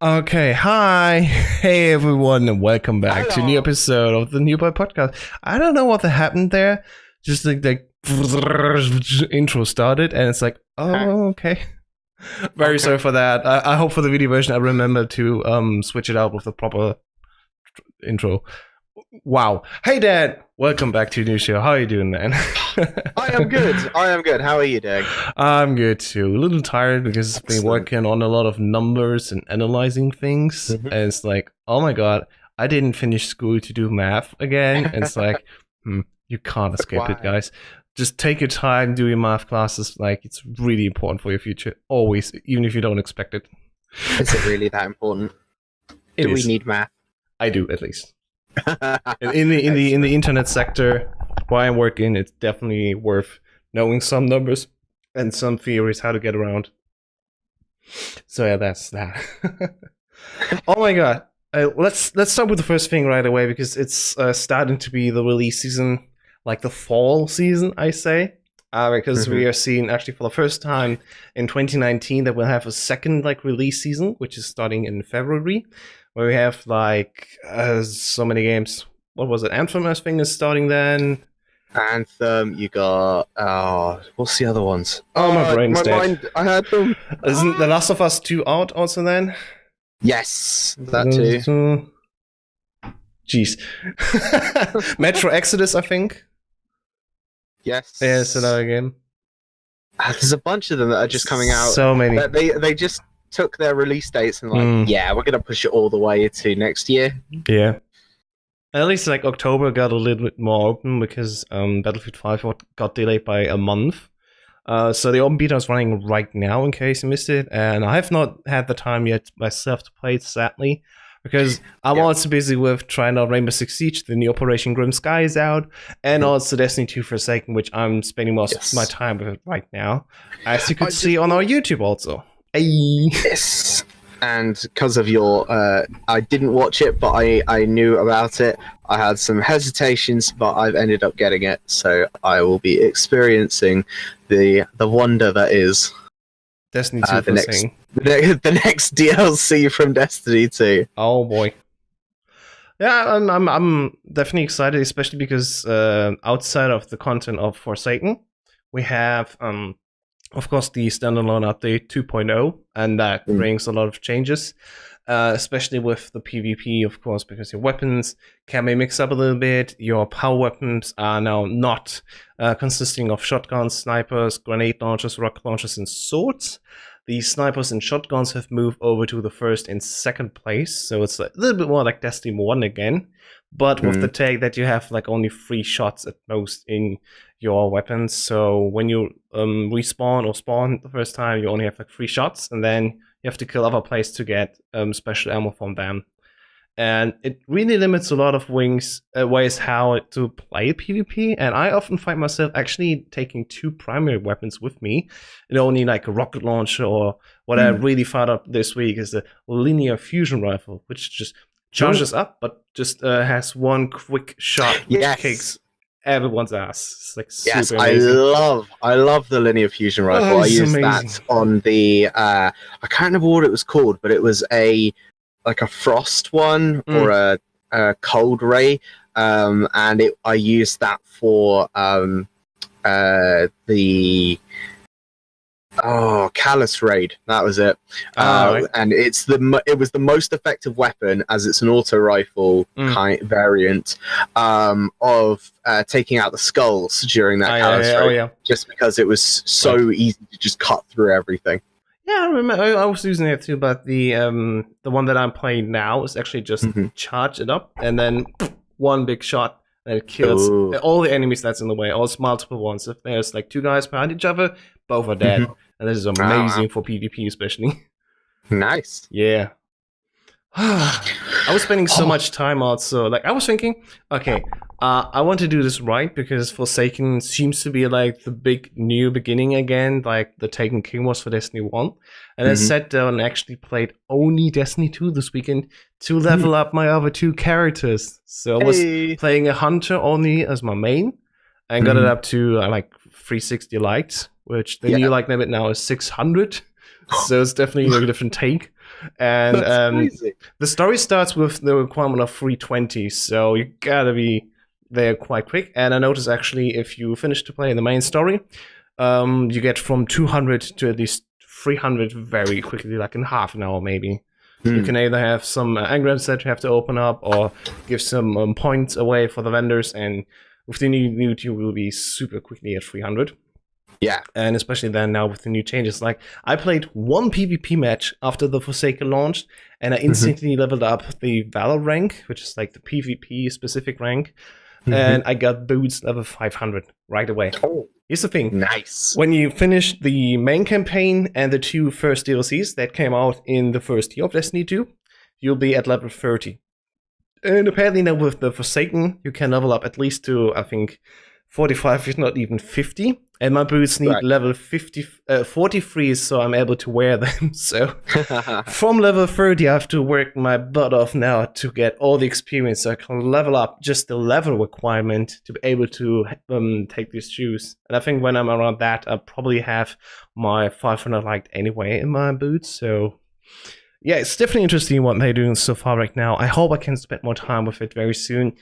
Okay, hi, hey everyone, and welcome back to a new Hello. episode of the New Byte podcast. I don't know what happened there. Just like intro started, and it's like, Okay. oh, okay. Very Okay. sorry for that. I hope for the video version I remember to switch it out with the proper intro. Wow. Hey, Dad. Welcome back to the new show. How are you doing, man? I am good. I am good. How are you doing? I'm good too. A little tired because I've been Excellent. working on a lot of numbers and analyzing things. Mhm. And it's like, oh my god, I didn't finish school to do math again. And it's like, you can't escape it, Why? guys. Just take your time, do your math classes. Like, it's really important for your future. Always, even if you don't expect it. Is it really that important? It Do we is. need math? I do, at least. In the internet sector where I'm working, it's definitely worth knowing some numbers and some theories how to get around. So yeah, that's that. Oh my god, let's start with the first thing right away because it's starting to be the release season, like the fall season, I say. Because we are seeing actually for the first time in 2019 that we'll have a second like release season, which is starting in February, where we have like so many games. What was it? Anthem, I think, is starting then. Anthem, you got what's the other ones? Oh, my brain's my dead. mind, I had them. Isn't The Last of Us 2 out also then? Yes, that too. Jeez. Metro Exodus, I think. Yes. Yeah, it's another game. There's a bunch of them that are just coming out. So many. They just took their release dates and yeah, we're gonna push it all the way to next year. Yeah. At least like October got a little bit more open because Battlefield 5 got delayed by a month. So the open beta is running right now in case you missed it. And I have not had the time yet myself to play it, sadly. Because I'm also busy with trying out Rainbow Six Siege, the new Operation Grim Sky is out, and also Destiny 2 Forsaken, which I'm spending most of my time with right now. As you could see on our YouTube also. Hey. Yes. And because of your, I didn't watch it, but I knew about it. I had some hesitations, but I've ended up getting it, so I will be experiencing the wonder that is Destiny 2 Forsaken. The next DLC from Destiny 2. Oh boy. Yeah, I'm definitely excited, especially because outside of the content of Forsaken, we have of course the standalone update 2.0, and that brings a lot of changes, especially with the PvP, of course, because your weapons can be mixed up a little bit. Your power weapons are now not consisting of shotguns, snipers, grenade launchers, rocket launchers, and swords. The snipers and shotguns have moved over to the first and second place, so it's a little bit more like Destiny 1 again, but with the tag that you have like only 3 shots at most in your weapons. So when you respawn or spawn the first time, you only have like 3 shots, and then you have to kill other players to get special ammo from them. And it really limits a lot of ways how to play PvP. And I often find myself actually taking 2 primary weapons with me, and only like a rocket launcher, or what I really found out this week is the linear fusion rifle, which just charges up, but just has 1 quick shot, which kicks everyone's ass. It's like super amazing. I love the linear fusion rifle. I used that on the I can't remember what it was called, but it was like a frost one or a cold ray, and I used that for the Callus raid. That was it. And it was the most effective weapon, as it's an auto rifle kind variant of taking out the skulls during that Callus raid. Just because it was so easy to just cut through everything. Yeah, I remember. I was using it too, but the one that I'm playing now is actually just charge it up and then 1 big shot, and it kills all the enemies that's in the way. Also multiple ones. If there's like 2 guys behind each other, both are dead, and this is amazing for PvP especially. Nice. Yeah. I was spending so much time also. Like, I was thinking, okay, I want to do this right, because Forsaken seems to be like the big new beginning again, like the Taken King was for Destiny 1. And I sat down and actually played only Destiny 2 this weekend to level up my other 2 characters. So I was playing a Hunter only as my main, and got it up to like 360 likes, which the new like limit now is 600. So it's definitely a different take. And That's crazy. the story starts with the requirement of 320, so you gotta be there quite quick. And I noticed actually, if you finish to play the main story, you get from 200 to at least 300 very quickly, like in half an hour maybe. You can either have some engrams that you have to open up, or give some points away for the vendors, and with the new loot, you will be super quickly at 300. Yeah. And especially then now with the new changes. Like, I played one PvP match after the Forsaken launched, and I instantly leveled up the Valor rank, which is like the PvP specific rank, and I got boots level 500 right away. Oh, here's the thing. Nice. When you finish the main campaign and the 2 first DLCs that came out in the first year of Destiny 2, you'll be at level 30. And apparently now with the Forsaken, you can level up at least to, I think, 45, if not even 50. And my boots need level 43, so I'm able to wear them. So from level 30, I have to work my butt off now to get all the experience, so I can level up just the level requirement to be able to take these shoes. And I think when I'm around that, I'll probably have my 500 liked anyway in my boots. So yeah, it's definitely interesting what they're doing so far right now. I hope I can spend more time with it very soon.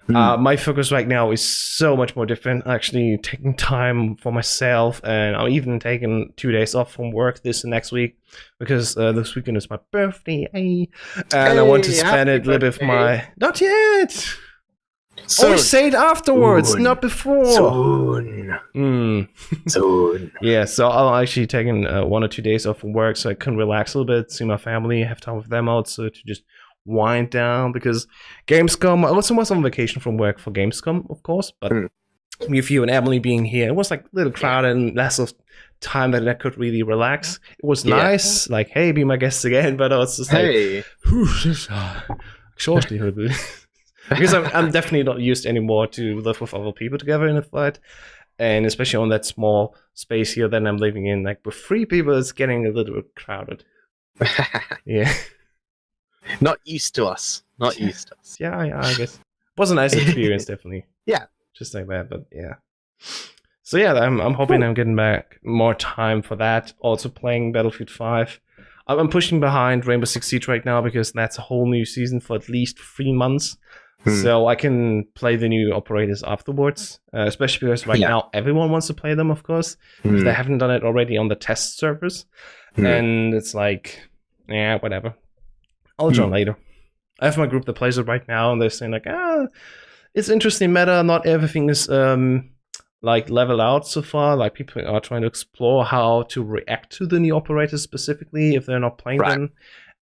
My focus right now is so much more different. Actually taking time for myself, and I'm even taking 2 days off from work this and next week, because this weekend is my birthday, and I want to spend it a little bit with my... Not yet! Always say it afterwards, not before. Soon. Soon. Yeah, so I'm actually taking 1 or 2 days off from work, so I can relax a little bit, see my family, have time with them also, to just wind down, because Gamescom, I also was on vacation from work for Gamescom, of course, but with you and Emily being here, it was like a little crowded and less of time that I could really relax. It was nice, like, hey, be my guest again, but I was just like, exhausted. Because I'm definitely not used anymore to live with other people together in a flat, and especially on that small space here that I'm living in, like with 3 people, it's getting a little bit crowded. Yeah. Not used to us. Not used to us. Yeah, I guess. It was a nice experience, definitely. Yeah. Just like that, but yeah. So yeah, I'm hoping I'm getting back more time for that. Also playing Battlefield 5. I'm pushing behind Rainbow Six Siege right now, because that's a whole new season for at least 3 months. So I can play the new operators afterwards, especially because right now everyone wants to play them, of course. If they haven't done it already on the test servers. And it's like, yeah, whatever. I'll join later. I have my group that plays it right now, and they're saying like, it's interesting meta. Not everything is like leveled out so far. Like, people are trying to explore how to react to the new operators specifically if they're not playing them.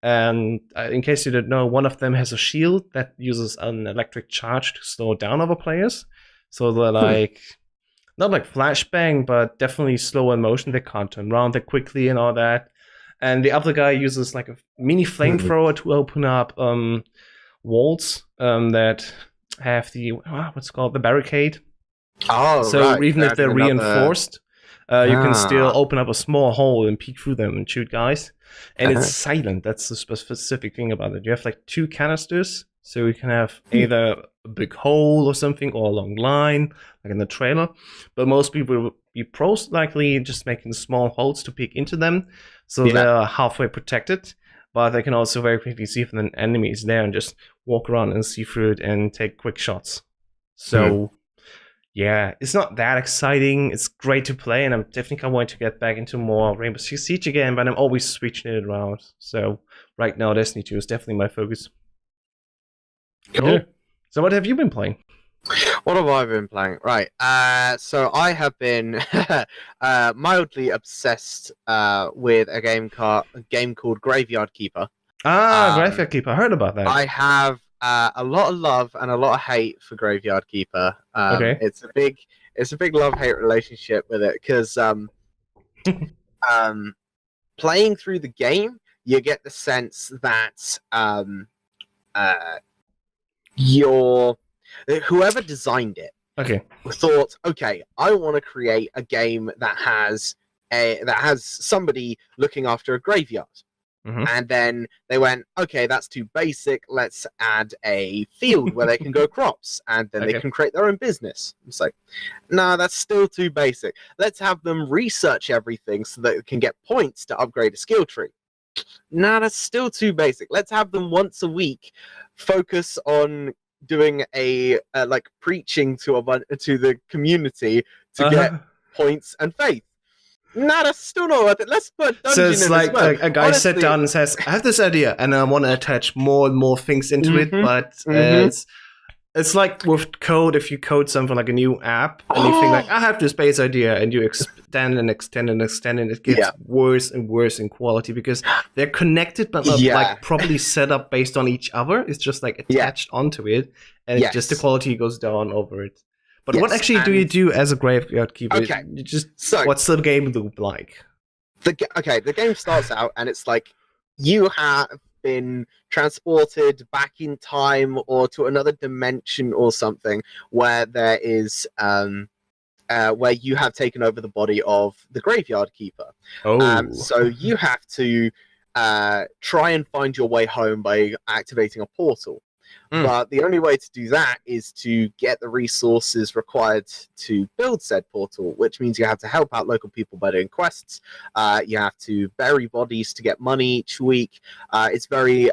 And in case you didn't know, one of them has a shield that uses an electric charge to slow down other players. So they're like, not like flashbang, but definitely slow in motion. They can't turn around that quickly and all that. And the other guy uses like a mini flamethrower to open up walls that have the what's it called, the barricade. Oh, so even if they're reinforced, you can still open up a small hole and peek through them and shoot guys. And it's silent. That's the specific thing about it. You have like 2 canisters, so you can have either a big hole or something, or a long line, like in the trailer. But most people will be most likely just making small holes to peek into them, so they're halfway protected. But they can also very quickly see if an enemy is there and just walk around and see through it and take quick shots. So yeah, it's not that exciting. It's great to play, and I'm definitely going to get back into more Rainbow Six Siege again, but I'm always switching it around. So right now, Destiny 2 is definitely my focus. Cool. Yeah. So what have you been playing? What have I been playing? Right. So I have been mildly obsessed with a game called Graveyard Keeper. Graveyard Keeper. I heard about that. I have a lot of love and a lot of hate for Graveyard Keeper. It's a big love-hate relationship with it, because playing through the game, you get the sense that whoever designed it thought, okay, I want to create a game that has somebody looking after a graveyard. And then they went, okay, that's too basic. Let's add a field where they can grow crops, and then they can create their own business. It's like, no, that's still too basic. Let's have them research everything so that they can get points to upgrade a skill tree. nah, that's still too basic. Let's have them once a week focus on doing a like preaching to the community to get points and faith. Nah, that's still not worth it. Let's put a So dungeon it's in as like well. a guy sat down and says, "I have this idea, and I want to attach more and more things into it." But it's like with code. If you code something like a new app, and you think like, "I have this base idea," and you extend and extend and extend, and it gets worse and worse in quality because they're connected but not like properly set up based on each other. It's just like attached onto it, and it's just the quality goes down over it. But what actually do you do as a graveyard keeper? Okay, you just what's the game loop like? The game starts out and it's like you have been transported back in time or to another dimension or something where there is where you have taken over the body of the graveyard keeper. So you have to try and find your way home by activating a portal. But the only way to do that is to get the resources required to build said portal, which means you have to help out local people by doing quests. You have to bury bodies to get money each week. It's very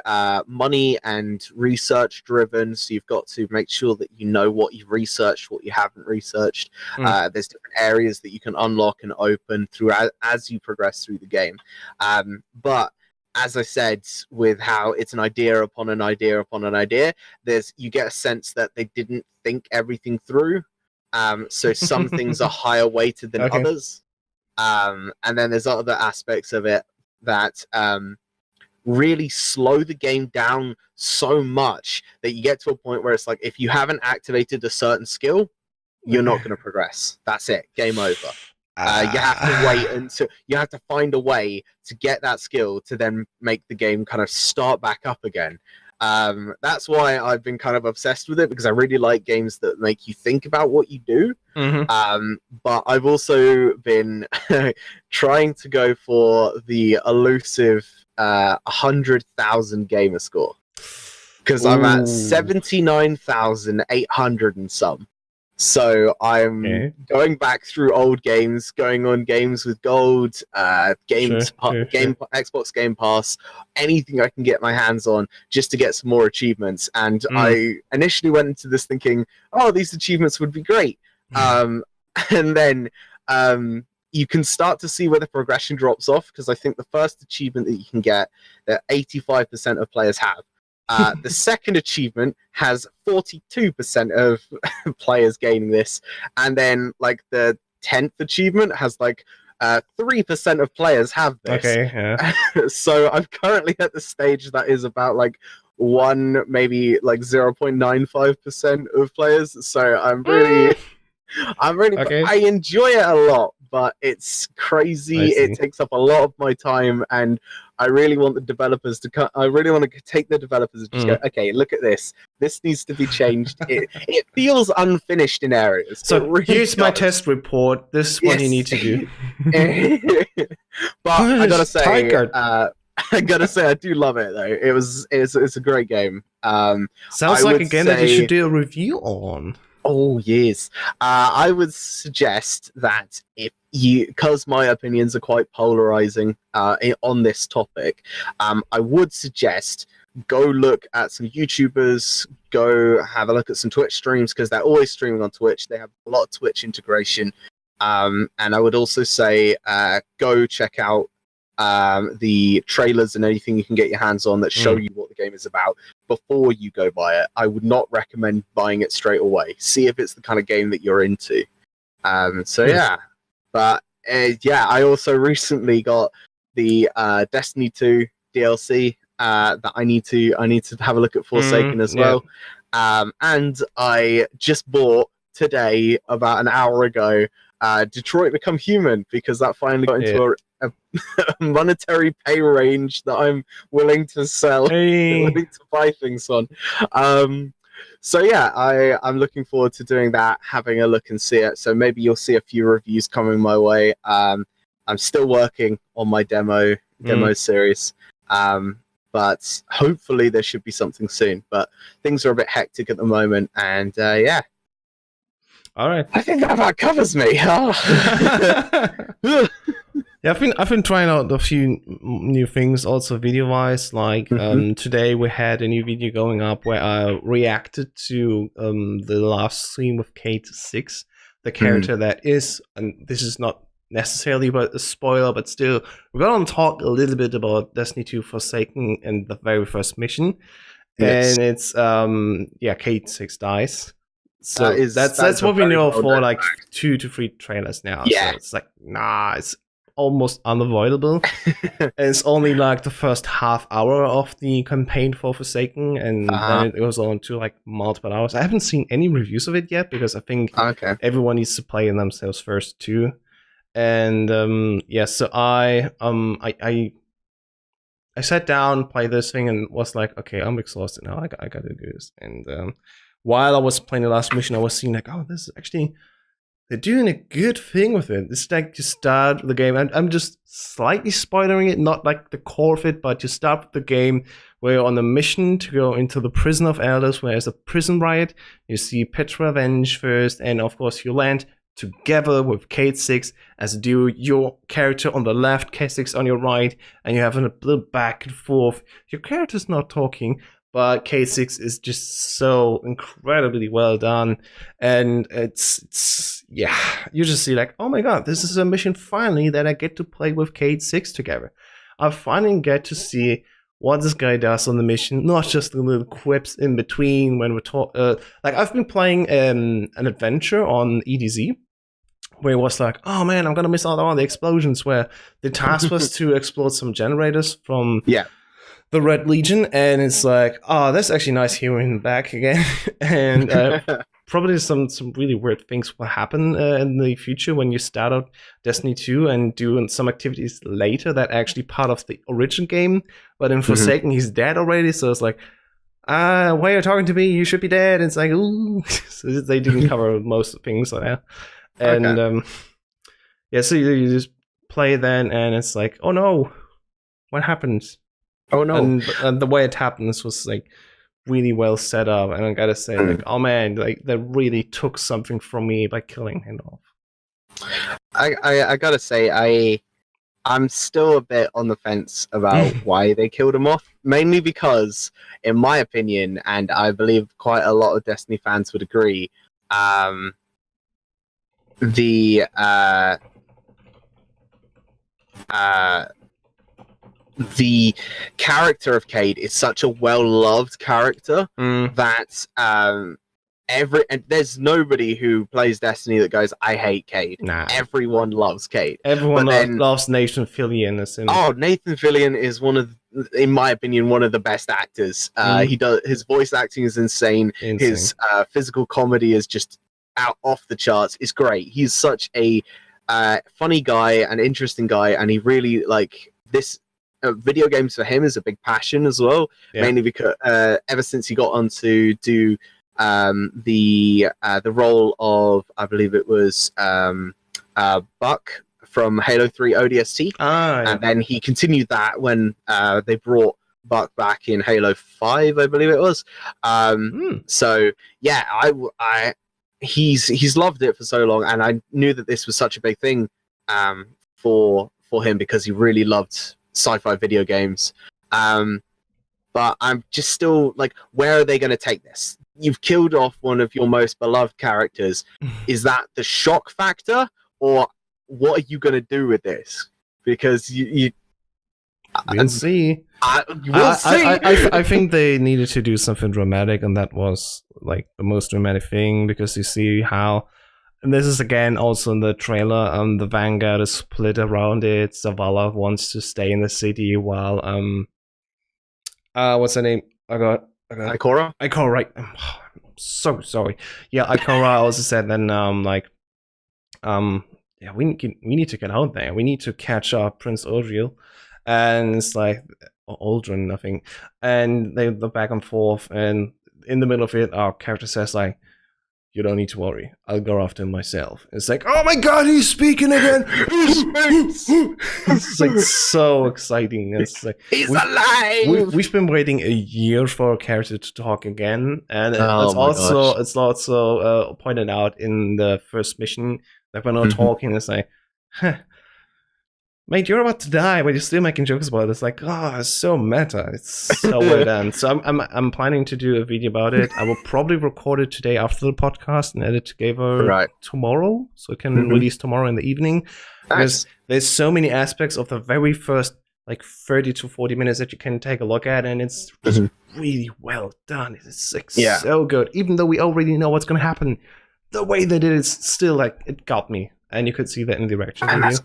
money and research driven, so you've got to make sure that you know what you've researched, what you haven't researched. There's different areas that you can unlock and open throughout as you progress through the game. But as I said, with how it's an idea upon an idea upon an idea, you get a sense that they didn't think everything through. So some things are higher weighted than others. And then there's other aspects of it that really slow the game down so much that you get to a point where it's like, if you haven't activated a certain skill, you're not going to progress. That's it. Game over. You have to wait until you have to find a way to get that skill to then make the game kind of start back up again. That's why I've been kind of obsessed with it, because I really like games that make you think about what you do. But I've also been trying to go for the elusive 100,000 gamer score, because I'm at 79,800 and some. So I'm going back through old games, going on games with gold, Xbox Game Pass, anything I can get my hands on just to get some more achievements. And I initially went into this thinking, oh, these achievements would be great. And then you can start to see where the progression drops off, because I think the first achievement that you can get that 85% of players have. The second achievement has 42% of players gaining this, and then like the 10th achievement has like 3% of players have this. So I'm currently at the stage that is about like maybe like 0.95% of players. So I'm really I enjoy it a lot, but it's crazy. It takes up a lot of my time, and I really want the developers to I really want to take the developers and just go, okay, look at this. This needs to be changed. It feels unfinished in areas. So really here's my test report. This is what you need to do. But I gotta say, I do love it though. It's a great game. Sounds like a game that you should do a review on. Oh, yes. I would suggest that because my opinions are quite polarizing on this topic, I would suggest go look at some YouTubers, go have a look at some Twitch streams, because they're always streaming on Twitch. They have a lot of Twitch integration. And I would also say go check out the trailers and anything you can get your hands on that show you what the game is about before you go buy it. I would not recommend buying it straight away. See if it's the kind of game that you're into. But I also recently got the Destiny 2 DLC that I need to have a look at Forsaken as well. And I just bought today, about an hour ago, Detroit Become Human, because that finally got into a monetary pay range that I'm willing to sell, willing to buy things on. So yeah, I'm looking forward to doing that, having a look and see it. So maybe you'll see a few reviews coming my way. I'm still working on my demo series, but hopefully there should be something soon. But things are a bit hectic at the moment, and yeah. All right. I think that about covers me. Yeah, I've been trying out a few new things also video wise. Like today we had a new video going up where I reacted to the last stream with Kate 6, the character that is, and this is not necessarily but a spoiler, but still we're gonna talk a little bit about Destiny 2 Forsaken and the very first mission. Yes. And it's Kate 6 dies. So that's what we know for like 2 to 3 trailers now. Yeah. So it's like, nah, it's almost unavoidable. And it's only like the first half hour of the campaign for Forsaken, and then it goes on to like multiple hours. I haven't seen any reviews of it yet because I think everyone needs to play in themselves first too. And so I sat down, played this thing, and was like, okay, I'm exhausted now. I gotta do this. And while I was playing the last mission, I was seeing like, oh, this is actually, they're doing a good thing with it. It's like you start the game, and I'm just slightly spoiling it, not like the core of it, but you start the game where you're on a mission to go into the prison of elders, where there's a prison riot. You see Petra Venge first, and of course you land together with Kate 6 as a duo, your character on the left, Kate 6 on your right, and you have a little back and forth. Your character's not talking, but Kate 6 is just so incredibly well done. And it's you just see like, oh my god, this is a mission finally that I get to play with Kate 6 together. I finally get to see what this guy does on the mission, not just the little quips in between when we're talking. Like, I've been playing an adventure on EDZ where it was like, oh man, I'm gonna miss out on the explosions, where the task was to explode some generators from the Red Legion, and it's like, oh, that's actually nice hearing back again. And probably some really weird things will happen in the future when you start out Destiny 2 and do some activities later that are actually part of the original game. But in Forsaken, he's dead already, so it's like, why are you talking to me? You should be dead. And it's like, ooh. So they didn't cover most things there. And so you just play then, and it's like, oh no, what happens? Oh no. And the way it happens was like really well set up, and I gotta say, like, oh man, like they really took something from me by killing him off. I gotta say, I'm still a bit on the fence about why they killed him off, mainly because, in my opinion, and I believe quite a lot of Destiny fans would agree, the character of Cade is such a well-loved character that and there's nobody who plays Destiny that goes, I hate Cade. Nah. Everyone loves Cade. Everyone loves Nathan Fillion. Nathan Fillion is in my opinion, one of the best actors. His voice acting is insane. His physical comedy is just off the charts. It's great. He's such a funny guy, an interesting guy, and he really this. Video games for him is a big passion as well, mainly because ever since he got on to do the role of, I believe it was Buck from Halo 3 ODST, and then he continued that when they brought Buck back in Halo 5, I believe it was. So yeah, he's loved it for so long, and I knew that this was such a big thing for him because he really loved sci-fi video games. But I'm just still like, where are they going to take this? You've killed off one of your most beloved characters. Is that the shock factor, or what are you going to do with this? Because we'll see. We'll see. I think they needed to do something dramatic, and that was like the most dramatic thing, because you see how, and this is again also in the trailer, the Vanguard is split around it. Zavala wants to stay in the city while what's her name? I got Ikora, right. I'm so sorry. Yeah, Ikora also said then we need to get out there. We need to catch up Prince Uriel. And it's like Aldrin, nothing. And they're back and forth, and in the middle of it, our character says like, you don't need to worry, I'll go after him myself. It's like, oh my god, he's speaking again. It's like so exciting. It's like, he's alive. We've been waiting a year for a character to talk again, and it's also pointed out in the first mission that we're not talking. It's like, mate, you're about to die, but you're still making jokes about it. It's like, oh, it's so meta. It's so well done. So I'm planning to do a video about it. I will probably record it today after the podcast and edit together tomorrow, so it can release tomorrow in the evening. Because there's so many aspects of the very first like 30 to 40 minutes that you can take a look at, and it's just really well done. It's like so good. Even though we already know what's going to happen, the way they did it still like it got me, and you could see that in the reaction video.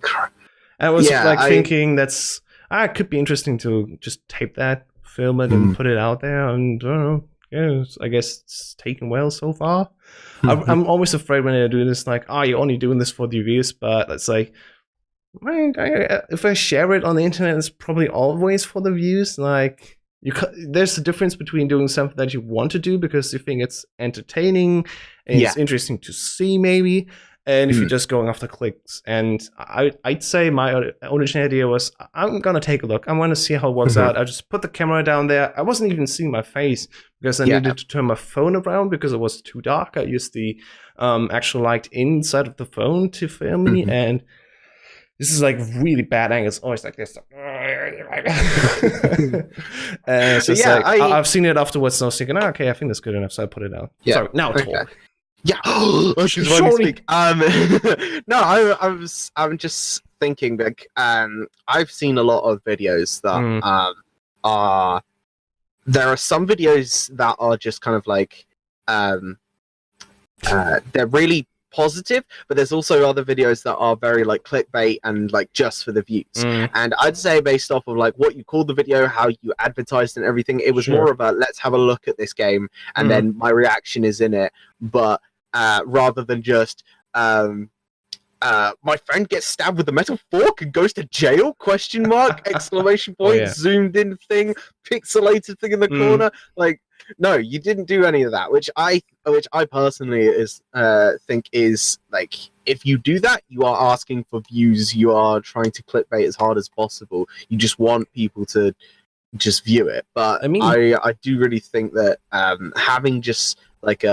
I was thinking it could be interesting to just tape that, film it, and put it out there. And I don't know. Yeah, I guess it's taken well so far. I'm always afraid when I do this, like, you're only doing this for the views, but it's like, if I share it on the internet, it's probably always for the views. Like, there's a difference between doing something that you want to do because you think it's entertaining and it's interesting to see, maybe. And if you're just going after clicks. And I'd say my original idea was, I'm going to take a look. I want to see how it works out. I just put the camera down there. I wasn't even seeing my face because I needed to turn my phone around because it was too dark. I used the actual light inside of the phone to film me. And this is like really bad angle. It's always like this. So I've seen it afterwards. And I was thinking, okay, I think that's good enough. So I put it out. Sorry, now talk. Yeah, sorry. No, I'm just thinking, like, I've seen a lot of videos that there are some videos that are just kind of like they're really positive, but there's also other videos that are very like clickbait and like just for the views. And I'd say based off of like what you called the video, how you advertised and everything, it was more of a let's have a look at this game and then my reaction is in it, but rather than just my friend gets stabbed with a metal fork and goes to jail, ? Exclamation point, zoomed in thing, pixelated thing in the corner. Like, no, you didn't do any of that, which I personally think is like, if you do that, you are asking for views. You are trying to clickbait as hard as possible. You just want people to just view it. But I mean, I do really think that having just like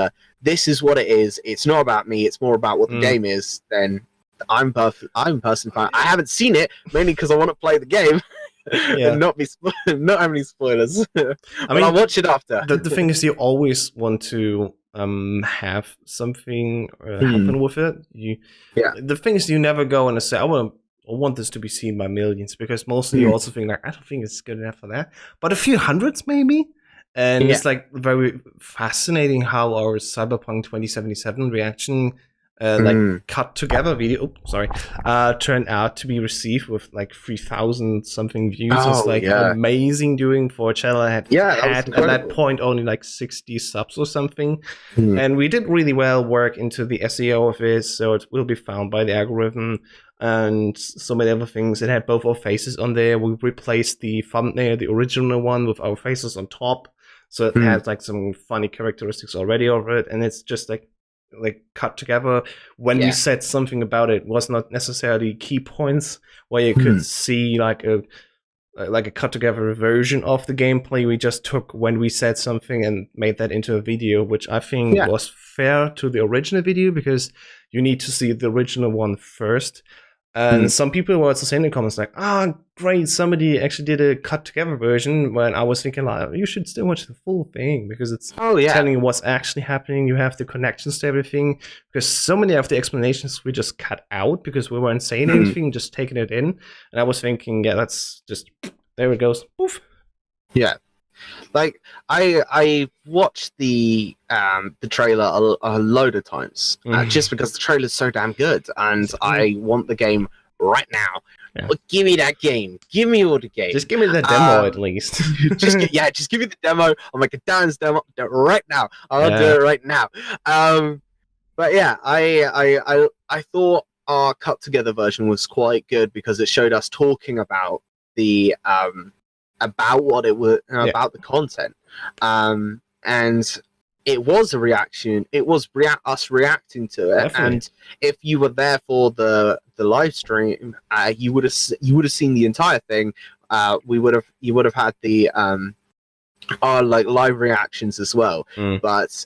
this is what it is. It's not about me. It's more about what the game is. Then I'm personally fine. I haven't seen it mainly because I want to play the game and not have any spoilers. I mean, I'll watch it after. The thing is, you always want to have something happen with it. The thing is, you never go and say, I want this to be seen by millions, because mostly you also think like, I don't think it's good enough for that, but a few hundreds maybe. And it's like very fascinating how our Cyberpunk 2077 reaction like cut together video turned out to be received with like 3,000 something views. It's like amazing doing for a channel that had at that point only like 60 subs or something. And we did really well work into the SEO of it, so it will be found by the algorithm and so many other things. It had both our faces on there. We replaced the thumbnail, the original one, with our faces on top, so it had like some funny characteristics already over it, and it's just like cut together. When we said something about it, was not necessarily key points where you could see like a cut together version of the gameplay. We just took when we said something and made that into a video, which I think was fair to the original video, because you need to see the original one first. And some people were also saying in the comments like, great, somebody actually did a cut together version, when I was thinking like, you should still watch the full thing, because it's telling you what's actually happening. You have the connections to everything, because so many of the explanations we just cut out because we weren't saying anything, just taking it in. And I was thinking, that's just, there it goes. Poof. Yeah. Like I watched the trailer a load of times just because the trailer's so damn good, and I want the game right now. Well, give me that game. Give me all the game. Just give me the demo at least. just give me the demo. I'll make a dance demo right now. I'll do it right now. But yeah, I thought our cut together version was quite good because it showed us talking about the about what it was, about the content, and it was a reaction. It was us reacting to it. Definitely. And if you were there for the live stream, you would have seen the entire thing. You would have had the our like live reactions as well. But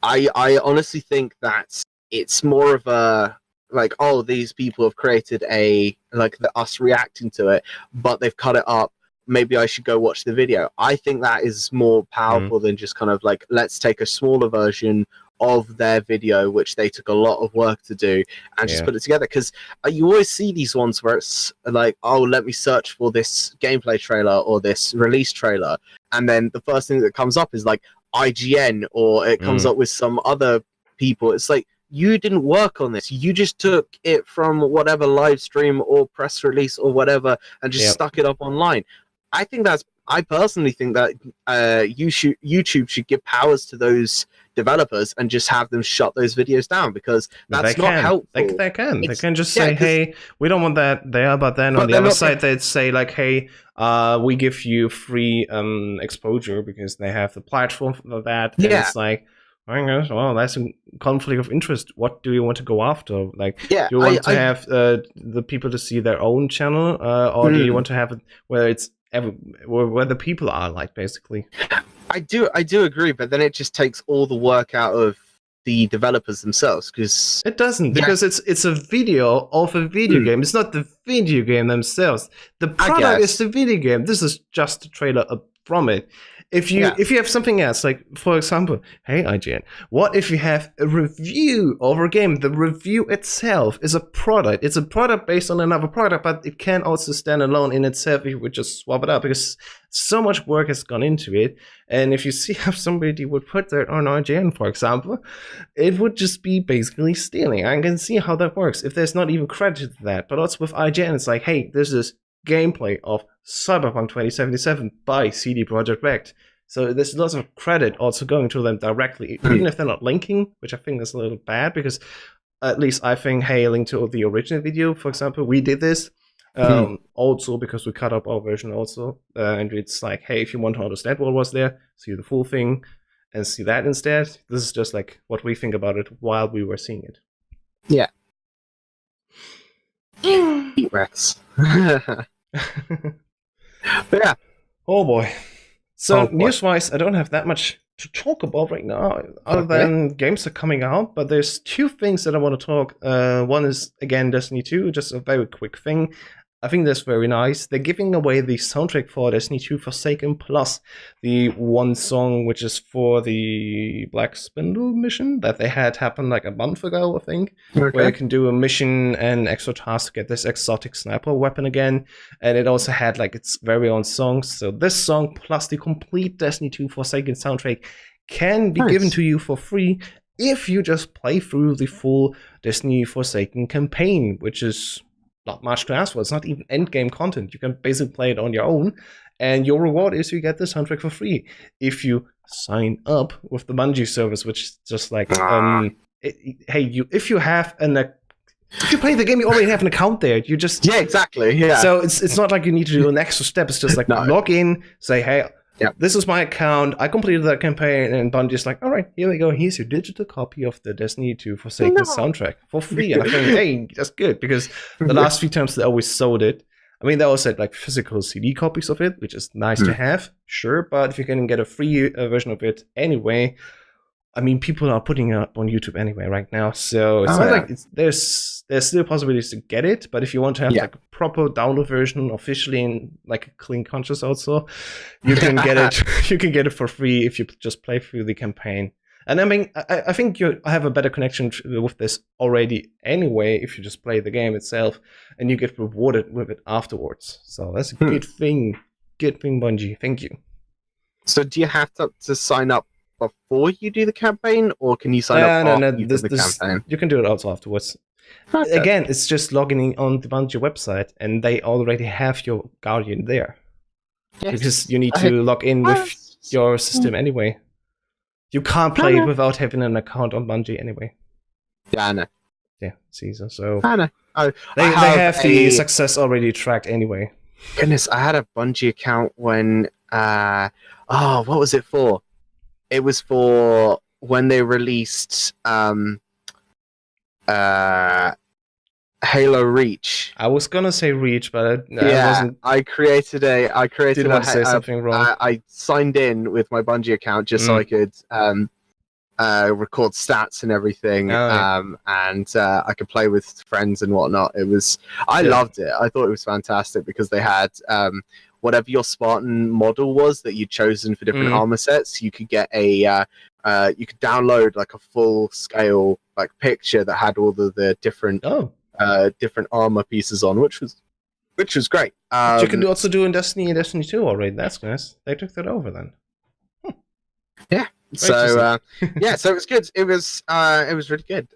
I honestly think that it's more of a like, oh, these people have created us reacting to it, but they've cut it up. Maybe I should go watch the video. I think that is more powerful than just kind of like, let's take a smaller version of their video, which they took a lot of work to do, and just put it together. Because you always see these ones where it's like, oh, let me search for this gameplay trailer or this release trailer, and then the first thing that comes up is like IGN, or it comes up with some other people. It's like, you didn't work on this. You just took it from whatever live stream or press release or whatever and just stuck it up online. I personally think that YouTube should give powers to those developers and just have them shut those videos down, because that's not helpful. They can just say, hey, we don't want that there, but then on the other side they'd say like, hey, we give you free exposure because they have the platform for that. And it's like, well, that's a conflict of interest. What do you want to go after? Like, do you want to have the people to see their own channel, or do you want to have it where it's where the people are, like, basically? I do agree, but then it just takes all the work out of the developers themselves, because it doesn't, because it's a video of a video game. It's not the video game themselves. The product is the video game. This is just a trailer from it. If you have something else, like, for example, hey IGN, what if you have a review of a game? The review itself is a product. It's a product based on another product, but it can also stand alone in itself if you would just swap it out, because so much work has gone into it. And if you see how somebody would put that on IGN, for example, it would just be basically stealing. I can see how that works if there's not even credit to that. But also with IGN, it's like, hey, this is gameplay of Cyberpunk 2077 by CD Projekt Red. So there's lots of credit also going to them directly, even if they're not linking, which I think is a little bad, because at least I think, hey, link to the original video, for example, we did this also because we cut up our version also, and it's like, hey, if you want to understand what was there, see the full thing and see that instead. This is just like what we think about it while we were seeing it. Yeah. Rats. But yeah. Oh boy. So news-wise, I don't have that much to talk about right now, other than games are coming out. But there's two things that I want to talk. One is, again, Destiny 2, just a very quick thing. I think that's very nice. They're giving away the soundtrack for Destiny 2 Forsaken, plus the one song which is for the Black Spindle mission that they had happen like a month ago, I think, where you can do a mission and extra task to get this exotic sniper weapon again. And it also had like its very own songs. So this song plus the complete Destiny 2 Forsaken soundtrack can be given to you for free if you just play through the full Destiny Forsaken campaign, which is not much to ask for. It's not even endgame content. You can basically play it on your own, and your reward is you get the soundtrack for free if you sign up with the Bungie service, which is just like, if you have if you play the game, you already have an account there. You just exactly. So it's not like you need to do an extra step. It's just like log in, say, hey, this is my account. I completed that campaign, and Bungie's like, all right, here we go. Here's your digital copy of the Destiny 2 Forsaken soundtrack for free. And I think, hey, that's good, because the last few times they always sold it. I mean, they also had like physical CD copies of it, which is nice to have, sure. But if you can get a free version of it anyway, I mean, people are putting it up on YouTube anyway right now, so it's not like there's still possibilities to get it. But if you want to have like a proper download version officially in like a clean conscience, also, you can get it. You can get it for free if you just play through the campaign. And I mean, I think you have a better connection with this already anyway if you just play the game itself, and you get rewarded with it afterwards. So that's a good thing. Good thing, Bungie. Thank you. So do you have to sign up before you do the campaign, or can you sign up after you do the campaign? You can do it also afterwards. Okay. Again, it's just logging in on the Bungie website, and they already have your Guardian there. Yes. Because you need to log in with your system anyway. You can't play it without having an account on Bungie anyway. Yeah, I know. Yeah, Caesar. So I know. They have the success already tracked anyway. Goodness, I had a Bungie account when what was it for? It was for when they released Halo Reach. I was gonna say Reach, but I created say something wrong. I signed in with my Bungie account just so I could record stats and everything, and I could play with friends and whatnot. I loved it. I thought it was fantastic because they had whatever your Spartan model was that you'd chosen for different armor sets. You could get you could download like a full scale like picture that had all the different different armor pieces on, which was great. You can also do in Destiny and Destiny 2 already. That's nice. They took that over then. Yeah. So so it was good. It was really good.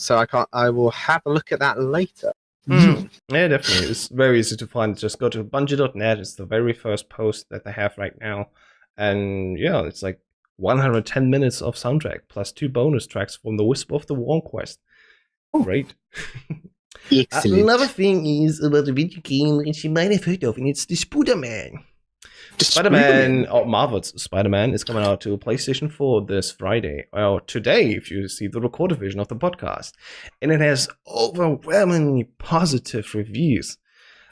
So I will have a look at that later. Yeah, definitely. It's very easy to find. Just go to bungie.net. It's the very first post that they have right now, and yeah, it's like 110 minutes of soundtrack plus 2 bonus tracks from the Whisper of the Worm quest. Great. Excellent. Another thing is about the video game which you might have heard of, and it's the Spider-Man. Marvel's Spider-Man is coming out to PlayStation 4 this Friday, or today if you see the recorded version of the podcast. And it has overwhelmingly positive reviews.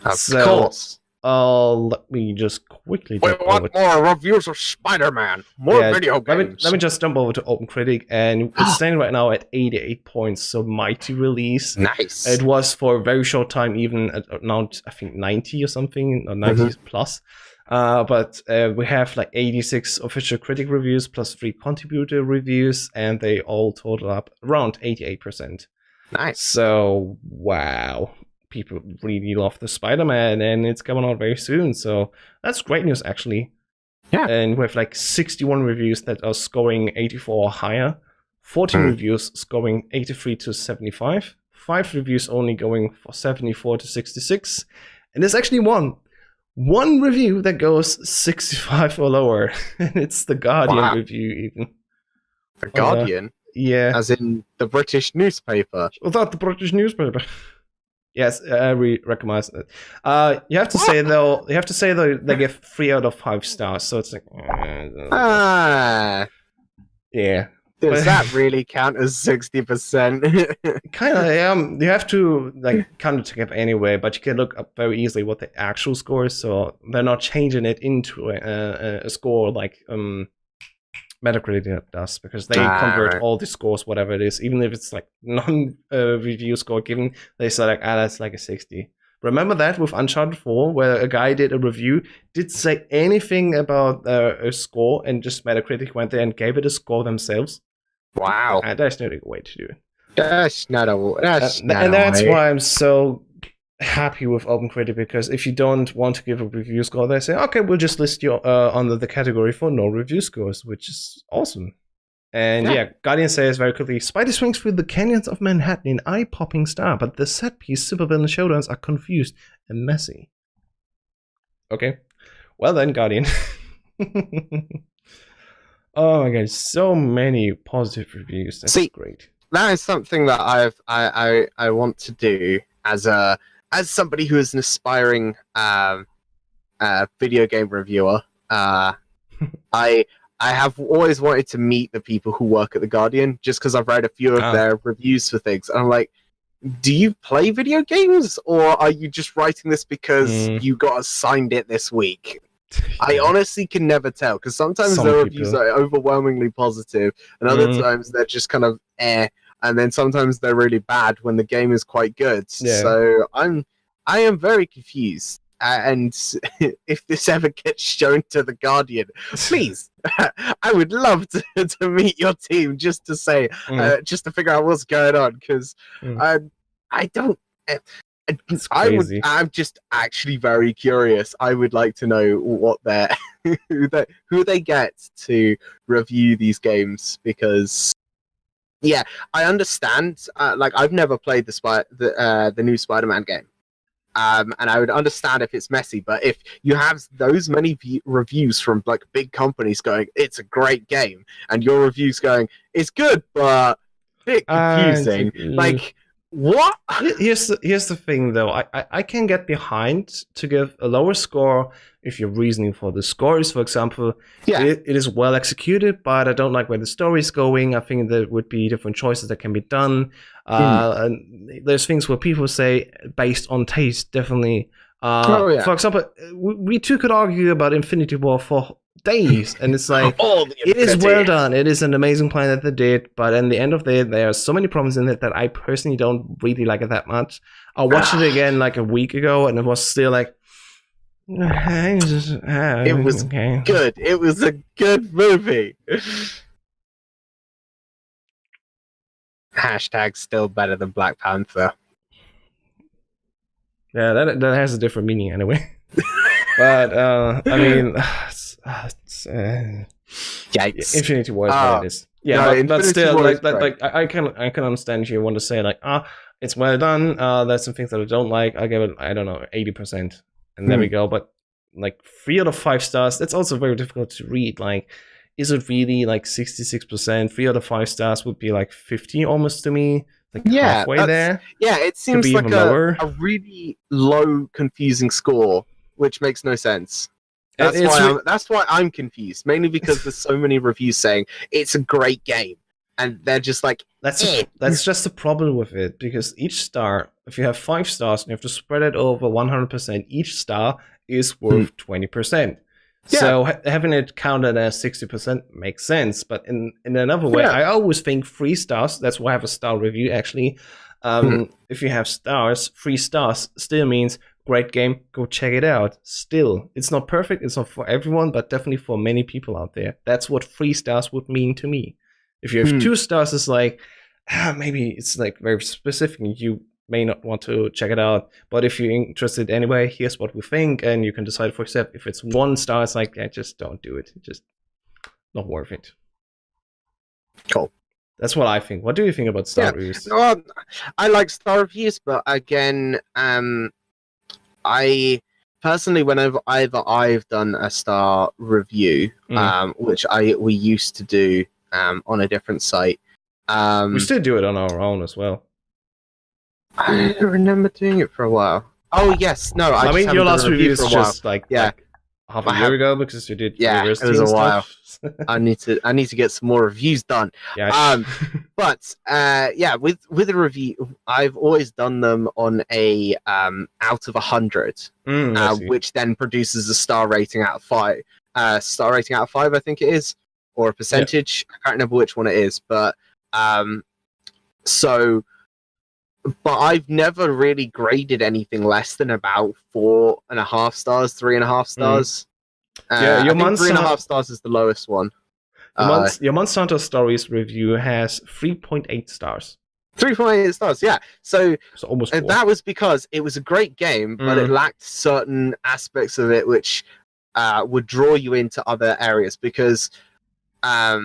Of course. Let me just quickly We want more reviews of Spider-Man. More video games. Let me just jump over to OpenCritic, and it's standing right now at 88 points, so mighty release. Nice. It was for a very short time, even at now I think 90 or something, or 90 plus. But we have like 86 official critic reviews plus 3 contributor reviews, and they all total up around 88%. Nice. So, wow. People really love the Spider-Man, and it's coming out very soon. So that's great news, actually. Yeah. And we have like 61 reviews that are scoring 84 or higher, 14 reviews scoring 83 to 75, 5 reviews only going for 74 to 66, and there's actually one review that goes 65 or lower, and it's the Guardian review even. The Guardian? Yeah. As in the British newspaper? Without the British newspaper. Yes, I recognize it. You have to say though, they give 3 out of 5 stars, so it's like yeah. Does that really count as 60%? Kind of, you have to like kind of check it anyway, but you can look up very easily what the actual score is, so they're not changing it into a score like Metacritic does, because they convert all the scores, whatever it is, even if it's like non-review score given, they say like, that's like a 60. Remember that with Uncharted 4, where a guy did a review, did say anything about a score, and just Metacritic went there and gave it a score themselves. Wow. That's not a way to do it. That's not a way. And that's why I'm so happy with OpenCritic, because if you don't want to give a review score, they say, okay, we'll just list you under the category for no review scores, which is awesome. And Guardian says very quickly, Spider swings through the canyons of Manhattan in eye-popping style, but the set-piece supervillain showdowns are confused and messy. Okay, well then, Guardian. Oh my god, so many positive reviews. That's great. That is something that I want to do as somebody who is an aspiring video game reviewer. I have always wanted to meet the people who work at The Guardian, just because I've read a few of their reviews for things. And I'm like, do you play video games, or are you just writing this because you got assigned it this week? I honestly can never tell, because sometimes their reviews are overwhelmingly positive, and other times they're just kind of and then sometimes they're really bad when the game is quite good. Yeah. So I am very confused. And if this ever gets shown to The Guardian, please, I would love to meet your team, just to say, just to figure out what's going on, because I don't. I'm just actually very curious. I would like to know what who they get to review these games, because I understand. Like, I've never played the new Spider-Man game. And I would understand if it's messy, but if you have those many reviews from like big companies going, it's a great game, and your reviews going, it's good, but a bit confusing, like, what? Here's the thing, though. I can get behind to give a lower score if your reasoning for the score is, for example, it is well executed, but I don't like where the story is going. I think there would be different choices that can be done. And there's things where people say, based on taste, definitely. For example, we too could argue about Infinity War for days, and it's like it is well done. It is an amazing plan that they did, but in the end of the day, there are so many problems in it that I personally don't really like it that much. I watched it again like a week ago, and it was still like. It was good. It was a good movie. Hashtag still better than Black Panther. Yeah, that has a different meaning anyway. But I mean, yikes! Infinity War is what it is. Yeah, no, but still, like I can understand if you want to say like, it's well done. There's some things that I don't like. I give it, I don't know, 80%, and there we go. But like 3 out of 5 stars. That's also very difficult to read. Like, is it really like 66%? 3 out of 5 stars would be like 50 almost to me. Like halfway there. Yeah, it seems like a really low, confusing score, which makes no sense. That's why I'm confused. Mainly because there's so many reviews saying it's a great game, and they're just like, that's just the problem with it, because each star, if you have 5 stars and you have to spread it over 100%, each star is worth 20%. Yeah. So having it counted as 60% makes sense. But in another way, I always think 3 stars, that's why I have a star review actually. If you have stars, 3 stars still means great game, go check it out. Still, it's not perfect, it's not for everyone, but definitely for many people out there. That's what 3 stars would mean to me. If you have 2 stars, it's like, maybe it's like very specific, you may not want to check it out, but if you're interested anyway, here's what we think, and you can decide for yourself. If it's 1 star, it's like, just don't do it. It's just not worth it. Cool. That's what I think. What do you think about star reviews? Well, I like star reviews, but again, I personally, whenever I've done a star review, which we used to do on a different site. We still do it on our own as well. I don't remember doing it for a while. Oh yes, no. I mean, your last review is just like half a year ago, because you did university. It was a while. I need to get some more reviews done. Yeah. But with a review, I've always done them on a out of 100, which then produces a star rating out of 5. Star rating out of 5, I think it is, or a percentage. I can't remember which one it is, but But I've never really graded anything less than about 4.5 stars, 3.5 stars. Your 3.5 stars is the lowest one. Your Monster Hunter Stories review has 3.8 stars. 3.8 stars, yeah. So almost 4. That was because it was a great game, but it lacked certain aspects of it which would draw you into other areas. Because I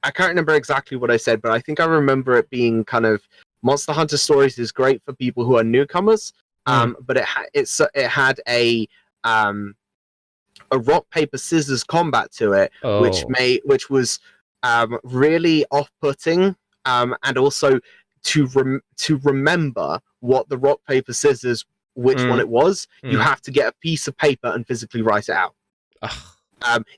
can't remember exactly what I said, but I think I remember it being kind of, Monster Hunter Stories is great for people who are newcomers, but it had a rock paper scissors combat to it, which was really off-putting, and also to remember what the rock paper scissors, which one it was, you have to get a piece of paper and physically write it out.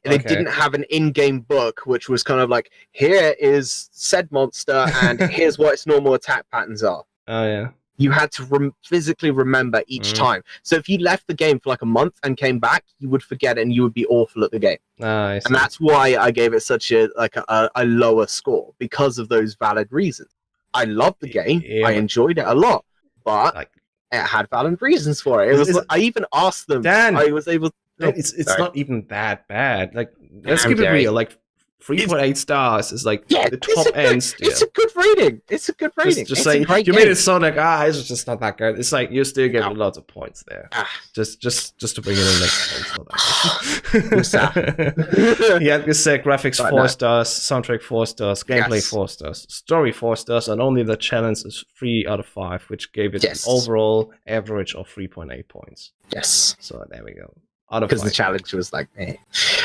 They didn't have an in-game book, which was kind of like, here is said monster, and here's what its normal attack patterns are. Oh, yeah. You had to physically remember each time. So if you left the game for like a month and came back, you would forget it and you would be awful at the game. I see. And that's why I gave it such a lower score, because of those valid reasons. I loved the game. I enjoyed it a lot, but it had valid reasons for it. I even asked them. Dan, I was able to... It's not even that bad. Like, let's keep it real. Like, 3.8 stars is like the top end still. It's a good rating. It's a good rating. Just saying, you made it sound like it's just not that good. It's like you still get lots of points there. Just to bring it in, like, it's not that. Yeah, you said graphics 4 stars, soundtrack 4 stars, gameplay 4 stars, story 4 stars, and only the challenge is 3 out of 5, which gave it an overall average of 3.8 points. Yes. So there we go. Because the challenge was like,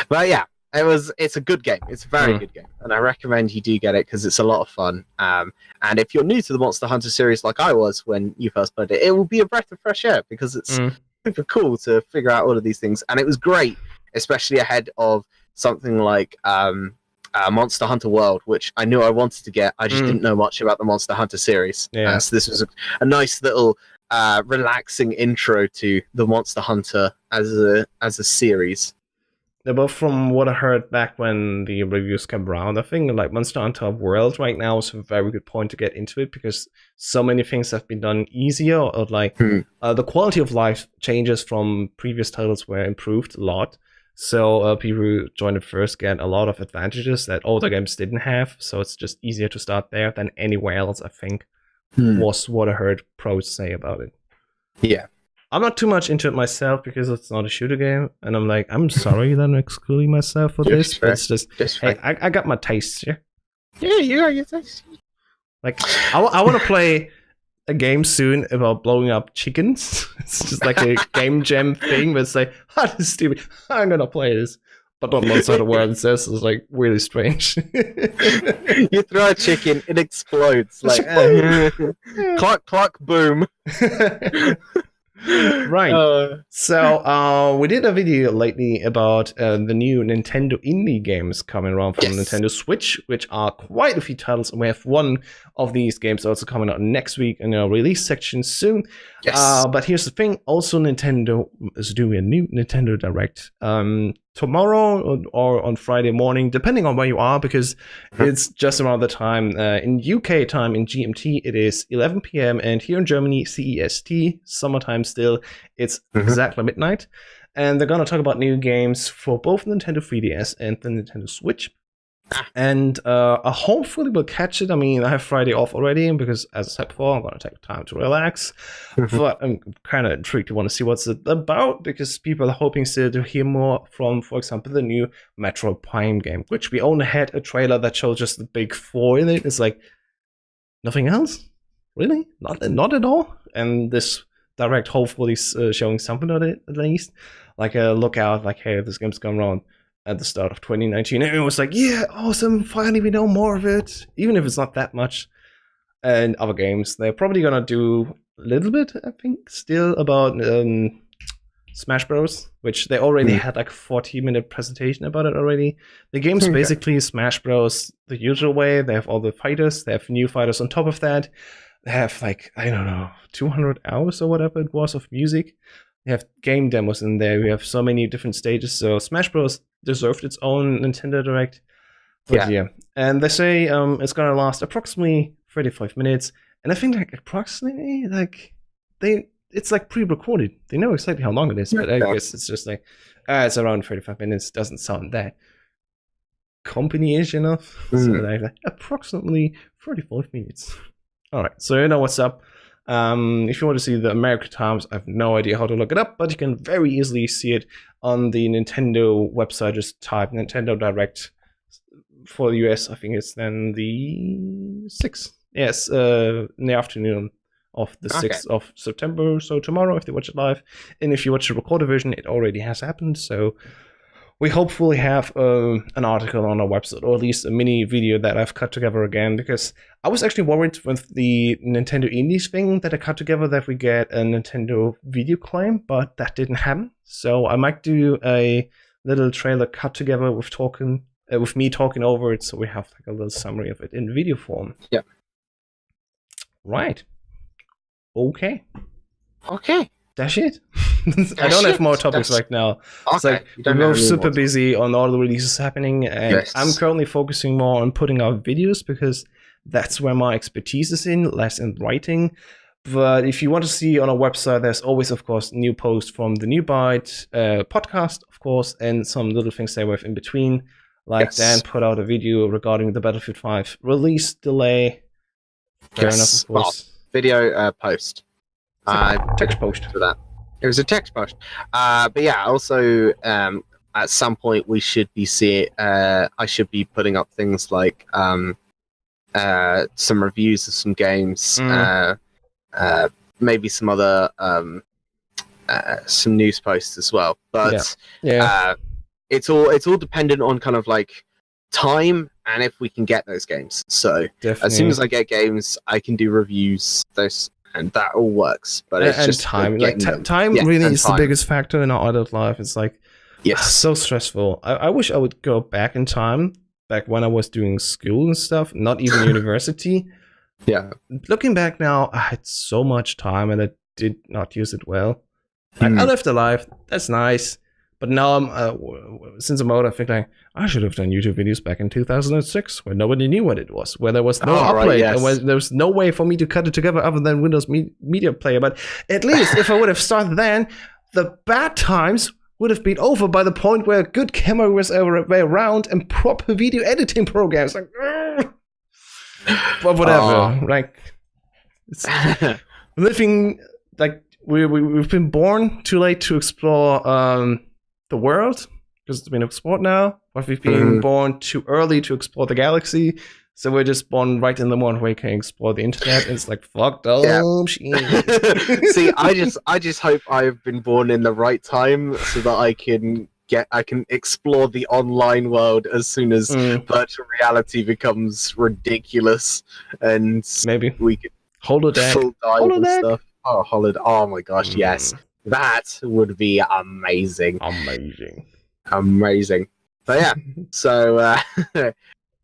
But yeah, it's a good game. It's a very good game, and I recommend you do get it because it's a lot of fun. And if you're new to the Monster Hunter series, like I was when you first played it, it will be a breath of fresh air, because it's super cool to figure out all of these things. And it was great, especially ahead of something like Monster Hunter World, which I knew I wanted to get. I just didn't know much about the Monster Hunter series. So this was a nice little relaxing intro to the Monster Hunter as a series. But from what I heard back when the reviews came around, I think like Monster Hunter World right now is a very good point to get into it because so many things have been done easier, or like the quality of life changes from previous titles were improved a lot. So people who join it first get a lot of advantages that older games didn't have. So it's just easier to start there than anywhere else, I think, was what I heard pros say about it. Yeah. I'm not too much into it myself because it's not a shooter game, and I'm like, I'm sorry that I'm excluding myself for this, but it's just hey, I got my tastes, yeah. Yeah, you got your taste. Like, I want to play a game soon about blowing up chickens. It's just like a game jam thing, but it's like, oh, this is stupid. I'm gonna play this, but not Monster Hunter World. It's like really strange. You throw a chicken, it explodes like clock, clock, boom. Right. So we did a video lately about the new Nintendo indie games coming around from Nintendo Switch, which are quite a few titles, and we have one of these games also coming out next week in our release section soon. Yes. But here's the thing, also Nintendo is doing a new Nintendo Direct tomorrow or on Friday morning, depending on where you are, because it's just around the time. In UK time, in GMT, it is 11 p.m. and here in Germany, CEST, summertime still, it's exactly midnight. And they're going to talk about new games for both Nintendo 3DS and the Nintendo Switch. And hopefully we'll catch it. I mean, I have Friday off already because, as I said before, I'm going to take time to relax. But I'm kind of intrigued to want to see what's it about because people are hoping still to hear more from, for example, the new Metroid Prime game, which we only had a trailer that showed just the big four in it. It's like, nothing else? Really? Not at all? And this Direct hopefully is showing something of it at least. Like a lookout, like, hey, this game's coming around at the start of 2019, and it was like, yeah, awesome, finally we know more of it, even if it's not that much. And other games, they're probably gonna do a little bit, I think, still about Smash Bros, which they already had like a 40-minute presentation about it already. The game's basically Smash Bros the usual way. They have all the fighters, they have new fighters on top of that. They have like, I don't know, 200 hours or whatever it was of music. They have game demos in there. We have so many different stages. So Smash Bros deserved its own Nintendo Direct. But yeah. And they say it's gonna last approximately 35 minutes. And I think like approximately like it's like pre-recorded. They know exactly how long it is, but I guess it's just like it's around 35 minutes. Doesn't sound that company-ish enough. So like approximately 35 minutes. All right, so you know what's up. If you want to see the American times, I have no idea how to look it up, but you can very easily see it on the Nintendo website. Just type Nintendo Direct for the US. I think it's then the 6th. Yes, in the afternoon of the 6th of September. So tomorrow, if you watch it live. And if you watch the recorded version, it already has happened. So we hopefully have an article on our website, or at least a mini video that I've cut together again, because I was actually worried with the Nintendo Indies thing that I cut together that we get a Nintendo video claim, but that didn't happen. So I might do a little trailer cut together with me talking over it, so we have like a little summary of it in video form. Yeah. Right. Okay. Okay. That's it. I don't have more topics right now. Okay. It's like we're both super busy on all the releases happening, and I'm currently focusing more on putting out videos because that's where my expertise is in, less in writing. But if you want to see on our website, there's always, of course, new posts from the new Byte podcast, of course, and some little things there with in between. Like Dan put out a video regarding the Battlefield 5 release delay. Fair enough, of course. Video post. Text post for that. It was a text post. But yeah, also at some point we should be I should be putting up things like some reviews of some games, maybe some other some news posts as well. But it's all dependent on kind of like time and if we can get those games. So as soon as I get games, I can do reviews. And that all works, but it's just time. Like time really is the biggest factor in our adult life. It's like so stressful. I wish I would go back in time, back when I was doing school and stuff, not even university. Yeah. Looking back now, I had so much time and I did not use it well. Like I lived a life, that's nice, But now since I'm old, I think like I should have done YouTube videos back in 2006 when nobody knew what it was, where there was no upload, right, yes. and when there was no way for me to cut it together other than Windows Media Player. But at least if I would have started then, the bad times would have been over by the point where good camera was around and proper video editing programs. Like, but whatever. Like, it's living like we've been born too late to explore the world because it's been explored now, but we've been born too early to explore the galaxy. So we're just born right in the morning where we can explore the internet. And it's like fucked up. Yeah. See, I just hope I've been born in the right time so that I can explore the online world as soon as virtual reality becomes ridiculous, and maybe we could holodeck full dive and stuff. Oh, holodeck! Oh my gosh, yes, that would be amazing. Amazing. But yeah, so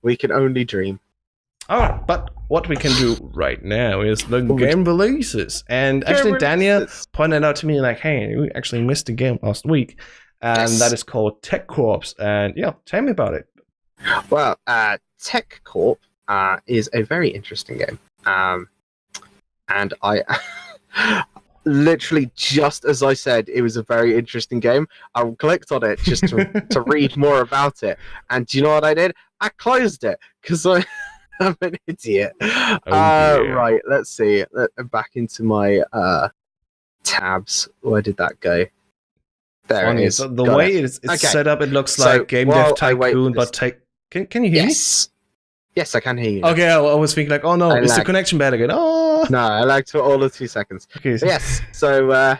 we can only dream. Alright, but what we can do right now is the game releases. And actually, Daniel pointed out to me, like, hey, we actually missed a game last week. And that is called Tech Corps. And yeah, tell me about it. Well, Tech Corp is a very interesting game. And I literally, just as I said, it was a very interesting game. I clicked on it just to read more about it. And do you know what I did? I closed it because I'm an idiot. Right, let's see. Back into my tabs. Where did that go? There it is. The way it's set up, it looks like Game Dev Tycoon, but can you hear me? Yes, I can hear you. Okay, I was thinking like, oh no, is the connection bad again? Oh! No, I lagged for all of 2 seconds. Okay. Yes, so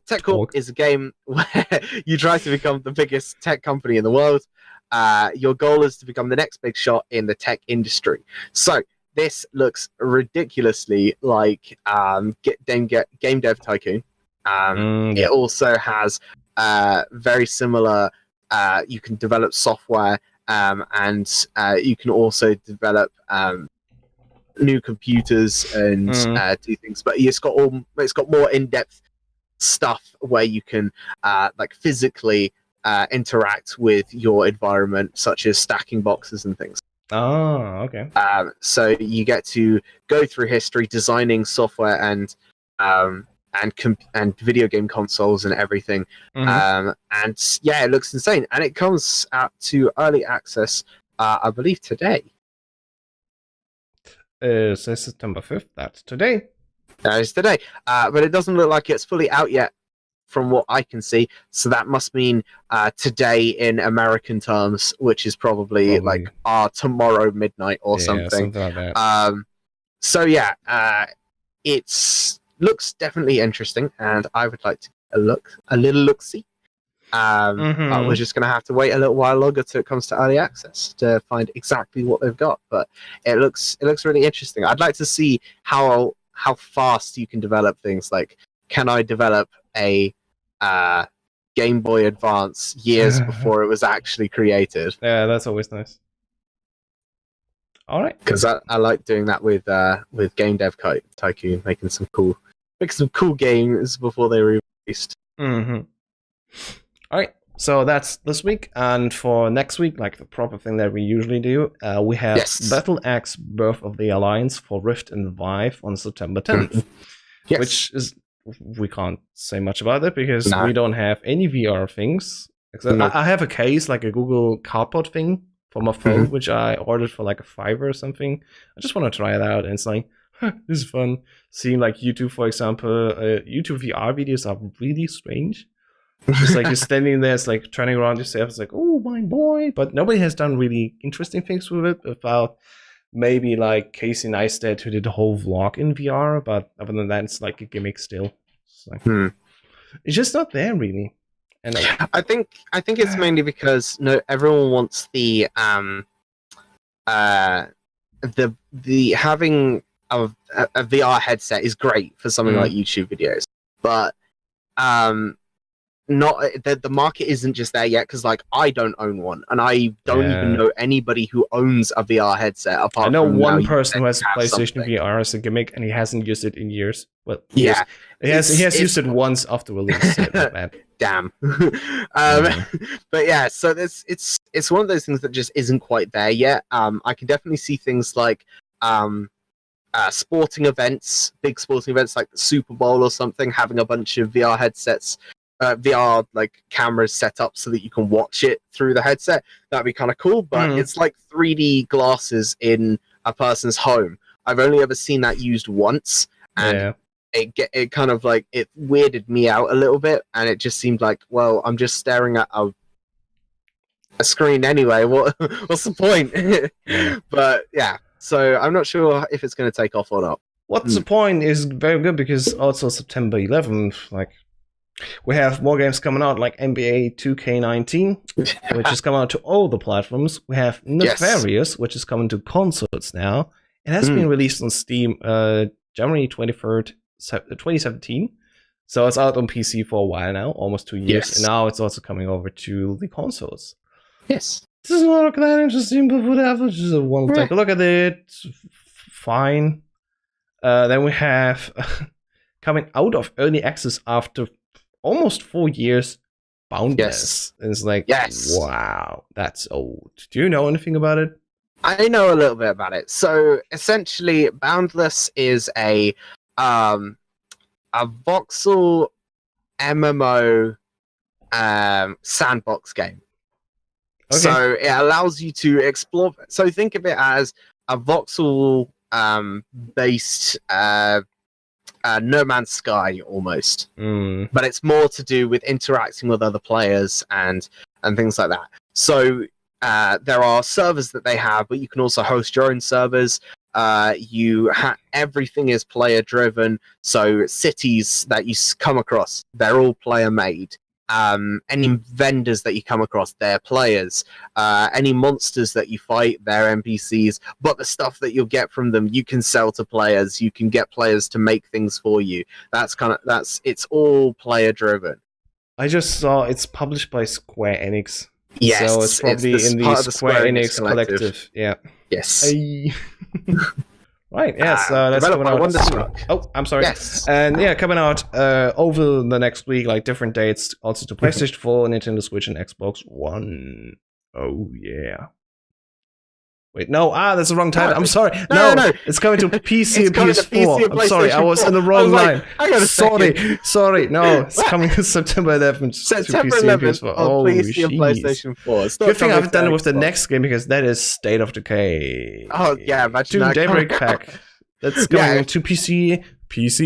Tech Corp is a game where you try to become the biggest tech company in the world. Your goal is to become the next big shot in the tech industry. So this looks ridiculously like Game Dev Tycoon. It also has very similar. You can develop software, and you can also develop new computers and do things. But it's got more in-depth stuff where you can like physically interact with your environment, such as stacking boxes and things. Oh, okay. So you get to go through history, designing software and video game consoles and everything. And yeah, it looks insane. And it comes out to early access, I believe, today. It says September 5th. That's today. That is today. But it doesn't look like it's fully out yet, from what I can see. So that must mean today in American terms, which is probably like tomorrow midnight or something. Something like that. So yeah, it looks definitely interesting, and I would like to a little look-see. But we're just going to have to wait a little while longer till it comes to early access to find exactly what they've got. But it looks really interesting. I'd like to see how fast you can develop things. Like, can I develop a Game Boy Advance years before it was actually created? Yeah, that's always nice. All right, because I like doing that with Game Dev Tycoon, making some cool games before they were released. All right, so that's this week, and for next week, like the proper thing that we usually do, we have Battle Axe: Birth of the Alliance for Rift and Vive on September 10th, which is. We can't say much about it because we don't have any VR things. Except I have a case, like a Google Cardboard thing for my phone, which I ordered for like $5 or something. I just want to try it out, and it's like, this is fun. Seeing like YouTube, for example, YouTube VR videos are really strange. It's like you're standing there, it's like turning around yourself. It's like, oh my boy, but nobody has done really interesting things with it. About maybe like Casey Neistat, who did the whole vlog in VR, but other than that, it's like a gimmick still. It's, like, it's just not there really. And I think it's mainly because everyone wants the having a VR headset is great for something like YouTube videos, but not the market isn't just there yet, because like I don't own one, and I don't even know anybody who owns a VR headset. Apart I know from one person who has a PlayStation VR as a gimmick, and he hasn't used it in years. Well, he has used it once after release. damn. But yeah, so it's one of those things that just isn't quite there yet. I can definitely see things like sporting events, big sporting events like the Super Bowl or something, having a bunch of VR headsets, VR like cameras set up so that you can watch it through the headset. That'd be kind of cool, but it's like 3D glasses in a person's home. I've only ever seen that used once, and it kind of like it weirded me out a little bit, and it just seemed like, well, I'm just staring at a screen anyway. What's the point? But yeah, so I'm not sure if it's going to take off or not. What's the point is very good, because also September 11th, like, we have more games coming out, like NBA 2K19, which is coming out to all the platforms. We have Nefarious, which is coming to consoles now. It has been released on Steam January 23rd, 2017. So it's out on PC for a while now, almost 2 years. And now it's also coming over to the consoles. Yes. This is not that interesting, but whatever. Just want to take a look at it. Fine. Then we have coming out of early access after almost 4 years, Boundless. And it's like, wow, that's old. Do you know anything about it? I know a little bit about it. So essentially, Boundless is a voxel MMO sandbox game. Okay. So it allows you to explore. So think of it as a voxel based No Man's Sky almost, but it's more to do with interacting with other players and things like that. So there are servers that they have, but you can also host your own servers. Everything is player driven. So cities that you come across, they're all player made. Any vendors that you come across, they're players. Any monsters that you fight, they're NPCs. But the stuff that you'll get from them, you can sell to players. You can get players to make things for you. It's all player driven. I just saw it's published by Square Enix. Yes, so it's probably in the Square Enix collective. Yeah. Yes. Right, yes, that's coming out. Oh, I'm sorry. Yes. And yeah, coming out over the next week, like different dates, also to PlayStation 4, Nintendo Switch, and Xbox One. Oh, yeah. Wait, no, that's the wrong title. I'm sorry. No, it's coming to PC and PS4. I'm sorry, I was in the wrong line. Sorry. No, it's coming to September 11th to PC and PS4. Oh, PC and PlayStation 4. Good thing I haven't done it with the next game, because that is State of Decay. Oh, yeah, imagine that. Daybreak Pack. That's going to PC,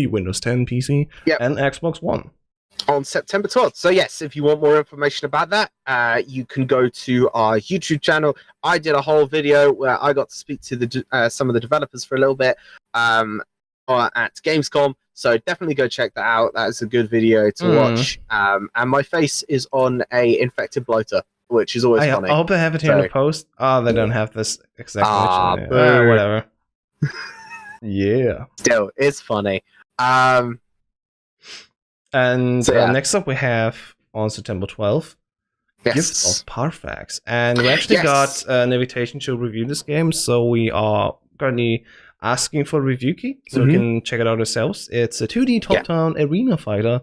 Windows 10 PC, and Xbox One. On September 12th. So yes, if you want more information about that, you can go to our YouTube channel. I did a whole video where I got to speak to some of the developers for a little bit at Gamescom. So definitely go check that out. That is a good video to watch. And my face is on a infected bloater, which is always funny. I hope they have it here in the post. Oh, they don't have this exact whatever. Yeah. Still, it's funny. And next up we have, on September 12th, Gift of Parfax. And we actually got an invitation to review this game, so we are currently asking for a review key, so we can check it out ourselves. It's a 2D top-down arena fighter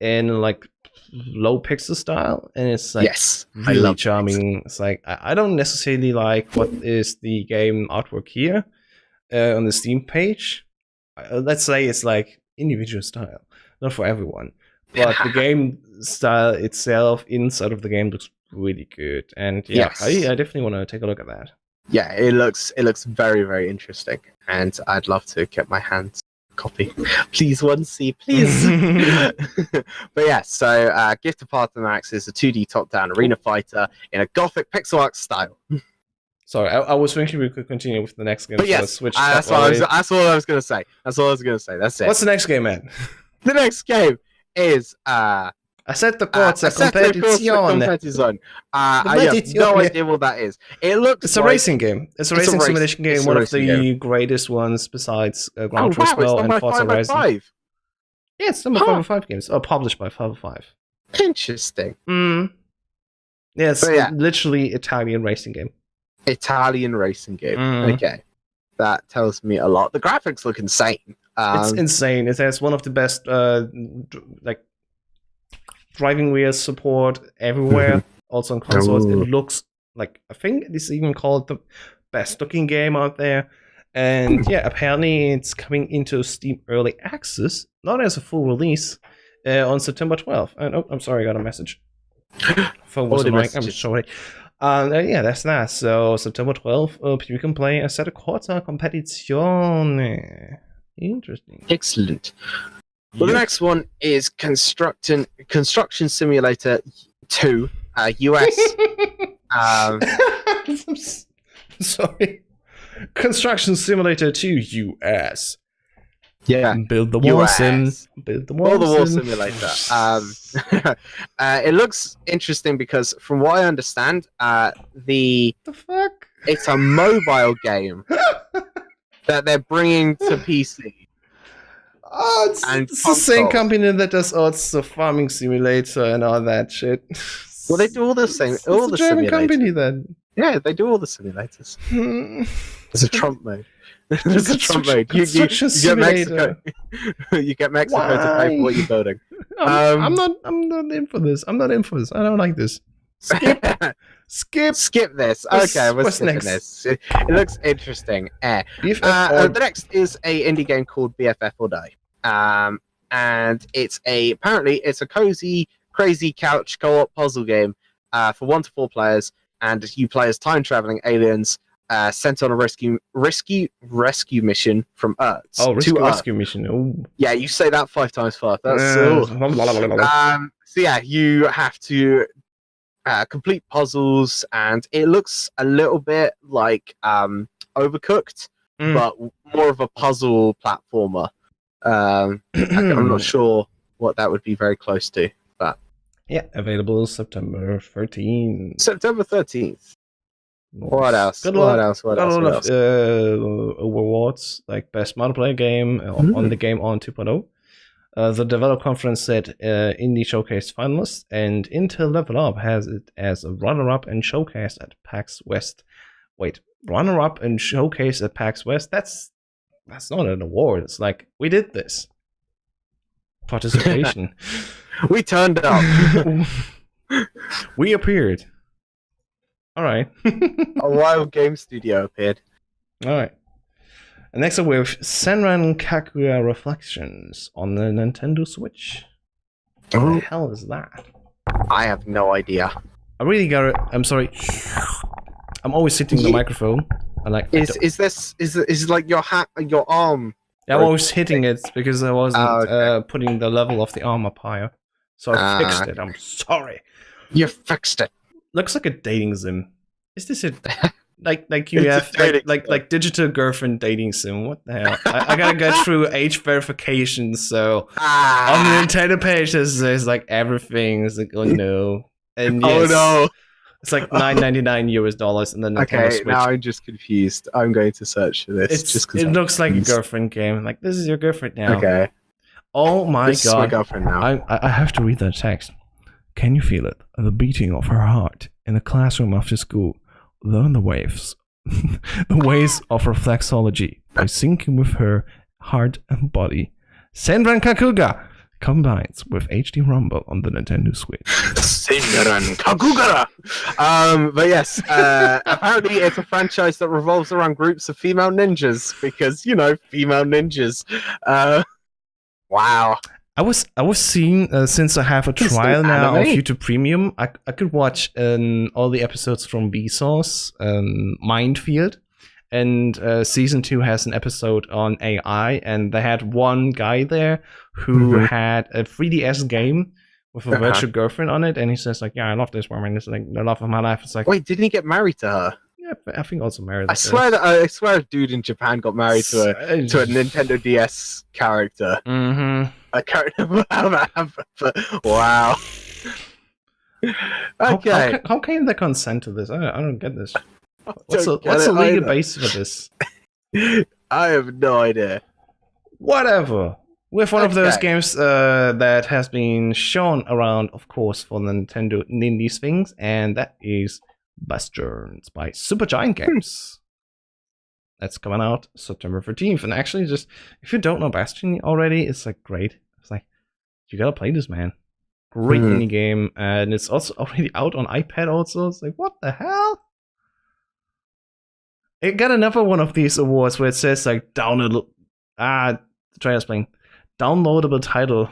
in like low pixel style, and it's like really charming. It's like, I don't necessarily like what is the game artwork here on the Steam page. Let's say it's like individual style. Not for everyone, but the game style itself inside of the game looks really good, and I definitely want to take a look at that. Yeah, it looks very, very interesting, and I'd love to get my hands copy. Please, 1C, please. But yeah, so Gift of Parfax is a 2D top-down arena fighter in a gothic pixel art style. Sorry, I was thinking we could continue with the next game. But yes, that's what I was going to say. That's it. What's the next game, man? The next game is Assetto Corsa Competizione. I have no idea what that is. It's a racing game. It's a racing simulation game. One of the greatest ones besides Gran Turismo and Forza Horizon. Yeah, it's number 5 of 5 games. Published by 5 of 5. Interesting. Yeah, it's literally Italian racing game. Okay. That tells me a lot. The graphics look insane. It's insane. It has one of the best driving wheel support everywhere. Also on consoles, it looks like, I think it is even called the best looking game out there. And yeah, apparently it's coming into Steam Early Access, not as a full release, on September 12th. And oh, I'm sorry, I got a message. Phone was annoying. I'm sorry. Yeah, that's that. So September 12th, you can play Assetto Corsa Competizione. Interesting. Excellent. Well, the next one is Construction Simulator 2, US. Sorry. Construction Simulator 2 US. Yeah. Build the wall sim. Build the wall simulator. It looks interesting because, from what I understand, the fuck? It's a mobile game that they're bringing to PC. Oh, it's the same company that does the farming simulator and all that shit. Well, they do all the same. It's a German company then. Yeah, they do all the simulators. It's a Trump mode. It's a Trump mode. You get Mexico. You get Mexico to pay for what you're building. I'm not in for this. I don't like this. Skip this. Okay, we're skipping this. It looks interesting. The next is a indie game called BFF or Die. And apparently it's a cozy, crazy couch co-op puzzle game for 1 to 4 players, and you play as time-traveling aliens sent on a rescue mission from Earth. Oh, rescue mission. Ooh. Yeah, you say that 5 times fast. That's so yeah, you have to complete puzzles, and it looks a little bit like Overcooked, but more of a puzzle platformer. I'm not sure what that would be very close to, but yeah, available September 13th. September 13th. Nice. What else? What else? Awards like best multiplayer game on the Game On 2.0. The Developer Conference said Indie Showcase finalists, and Intel Level Up has it as a runner-up and showcase at PAX West. Wait, runner-up and showcase at PAX West? That's not an award. It's like, we did this. Participation. We turned up. We appeared. All right. A wild game studio appeared. All right. And next up we have Senran Kaguya Reflections on the Nintendo Switch. What the hell is that? I have no idea. I really got it. I'm sorry. I'm always hitting the microphone. Is like your arm? Yeah, I'm always hitting it because I wasn't putting the level of the arm up higher. So I fixed it. I'm sorry. You fixed it. Looks like a dating sim. Is this a like you have like digital girlfriend dating sim? What the hell? I gotta go through age verification. So on the Nintendo page, there's like everything. It's like, oh no, and yes, oh no, it's like $9.99 and then Nintendo Switch. Now I'm just confused. I'm going to search for this. It looks like a girlfriend game. Like, this is your girlfriend now. Okay. Oh my god. This is my girlfriend now. I have to read that text. Can you feel it? The beating of her heart in the classroom after school. Learn the waves. The ways of reflexology by syncing with her heart and body. Senran Kakuga combines with HD Rumble on the Nintendo Switch. Senran Kakuga! But yes, apparently it's a franchise that revolves around groups of female ninjas, because, female ninjas. Wow. I was seeing, since I have a trial now of YouTube Premium, I could watch all the episodes from Vsauce, Mindfield, and Season 2 has an episode on AI, and they had one guy there who had a 3DS game with a virtual girlfriend on it, and he says, like, yeah, I love this woman, it's like the love of my life. It's like, wait, didn't he get married to her? Yeah, I think also married. I swear a dude in Japan got married to a Nintendo DS character. A character. Wow. Okay. How came they consent to this? I don't get this. What's the legal basis for this? I have no idea. Whatever. With one of those games that has been shown around, of course, for the Nintendo Indies things, and that is Bastions by Supergiant Games. That's coming out September 13th. And actually, just if you don't know Bastion already, it's like great. It's like, you gotta play this, man. Great indie game, and it's also already out on iPad also. It's like, what the hell? It got another one of these awards where it says like the trailer's playing. Downloadable title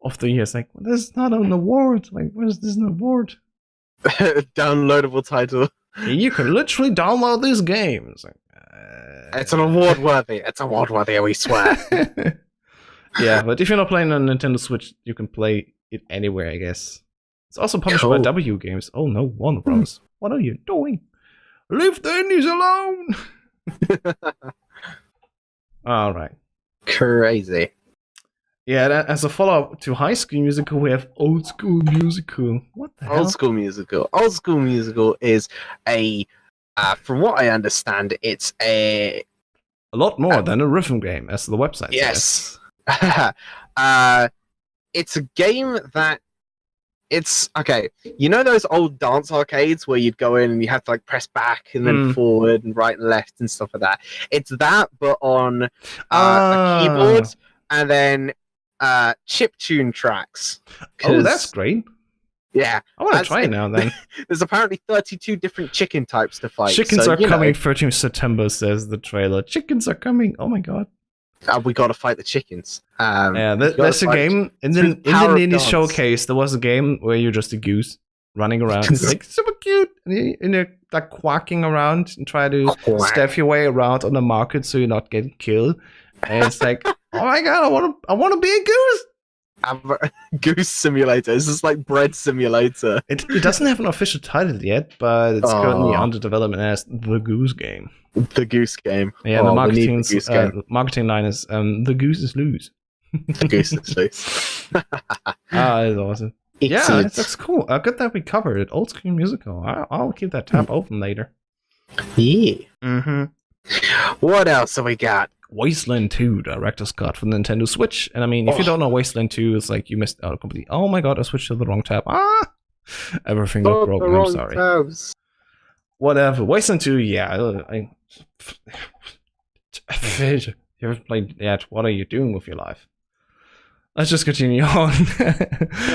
of the year. It's like, well, this is not an award. Like, what is this an award? Downloadable title. You can literally download this game. It's like, it's an award worthy. It's award worthy, we swear. Yeah, but if you're not playing on Nintendo Switch, you can play it anywhere, I guess. It's also published by W Games. Oh no, Warner Bros. What are you doing? Leave the indies alone! Alright. Crazy. Yeah, as a follow-up to High School Musical, we have Old School Musical. What the hell? Old School Musical. Old School Musical is from what I understand, it's a lot more than a rhythm game, as the website says. Yes. It's a game that it's okay. You know those old dance arcades where you'd go in and you have to like press back and then forward and right and left and stuff like that. It's that, but on a keyboard and then chiptune tracks. Oh, that's great. Yeah, I want to try it now. Then there's apparently 32 different chicken types to fight. Chickens are coming 13th September, says the trailer. Chickens are coming. Oh my god. We got to fight the chickens. Yeah, there's a game in the Indie Showcase. There was a game where you're just a goose running around. It's like super cute, and you're like quacking around and try to step your way around on the market so you're not getting killed. And it's like, oh my god, I want to be a goose. Goose Simulator. This is like Bread Simulator. It doesn't have an official title yet, but it's currently under development as The Goose Game. The Goose Game. Yeah, the marketing line is the goose is loose. The goose is loose. That's awesome. Yeah, that's cool. Good that we covered it. Old School Musical. I'll keep that tab open later. Yeah. Mm-hmm. What else have we got? Wasteland 2 Director's Cut for Nintendo Switch. And I mean, if you don't know Wasteland 2, it's like you missed out completely. Oh my god, I switched to the wrong tab. Everything got broken. I'm sorry. Tabs. Whatever. Wasteland 2, yeah. You ever played that? What are you doing with your life? Let's just continue on.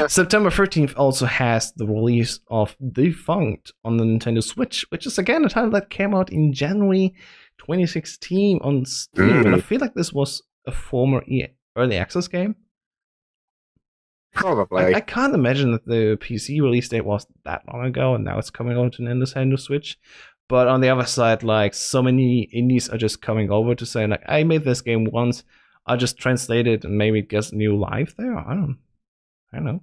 September 13th also has the release of Defunct on the Nintendo Switch, which is again a title that came out in January 2016 on Steam. And I feel like this was a former early access game. Probably. I can't imagine that the PC release date was that long ago, and now it's coming over to Nintendo Switch. But on the other side, like, so many indies are just coming over to say, like, I made this game once, I'll just translate it and maybe get new life there. I don't know.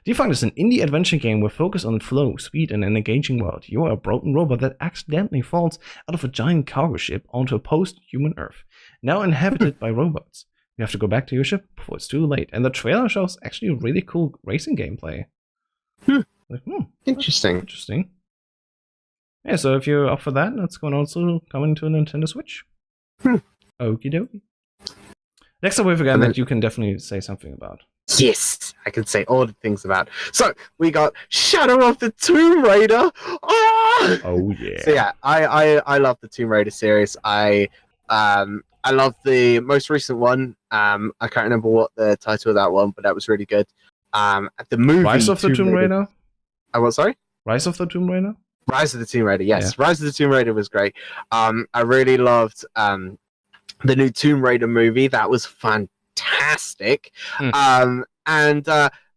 Defunct is an indie adventure game with focus on flow, speed, and an engaging world. You are a broken robot that accidentally falls out of a giant cargo ship onto a post-human Earth, now inhabited by robots. You have to go back to your ship before it's too late. And the trailer shows actually really cool racing gameplay. Interesting. Yeah, so if you're up for that, that's going also coming to a Nintendo Switch. Okie dokie. Next up, we forgot that you can definitely say something about. Yes, I can say all the things about. So we got Shadow of the Tomb Raider. Oh yeah. So yeah, I love the Tomb Raider series. I love the most recent one. I can't remember what the title of that one, but that was really good. The movie Rise of the Tomb Raider. What? Sorry. Rise of the Tomb Raider. Rise of the Tomb Raider. Yes, yeah. Rise of the Tomb Raider was great. I really loved the new Tomb Raider movie. That was fantastic. And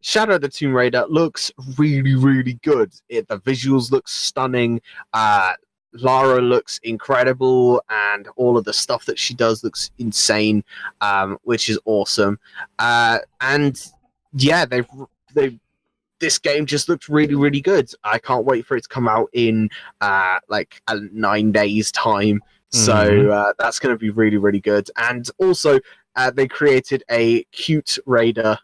Shadow of the Tomb Raider looks really, really good. The visuals look stunning. Lara looks incredible, and all of the stuff that she does looks insane, which is awesome. And yeah, this game just looks really, really good. I can't wait for it to come out in like 9 days' time. So that's going to be really, really good. And also, they created a Cute Raider,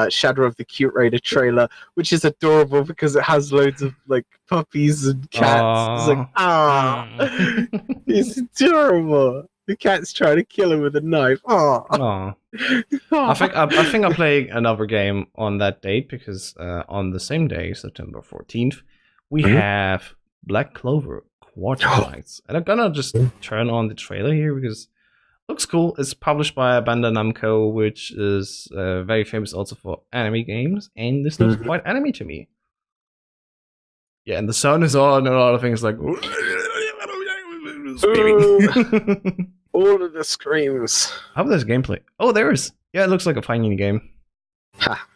Shadow of the Cute Raider trailer, which is adorable because it has loads of like puppies and cats. It's like, it's adorable. The cat's trying to kill him with a knife. I think I'll play another game on that date because on the same day, September 14th, we have Black Clover Quarter Flights. And I'm gonna just turn on the trailer here because it looks cool. It's published by Bandai Namco, which is very famous also for anime games, and this looks quite anime to me. Yeah, and the sound is on, and a lot of things like screaming. All of the screams. How about this gameplay? Oh, there is. Yeah, it looks like a fine game. Ha.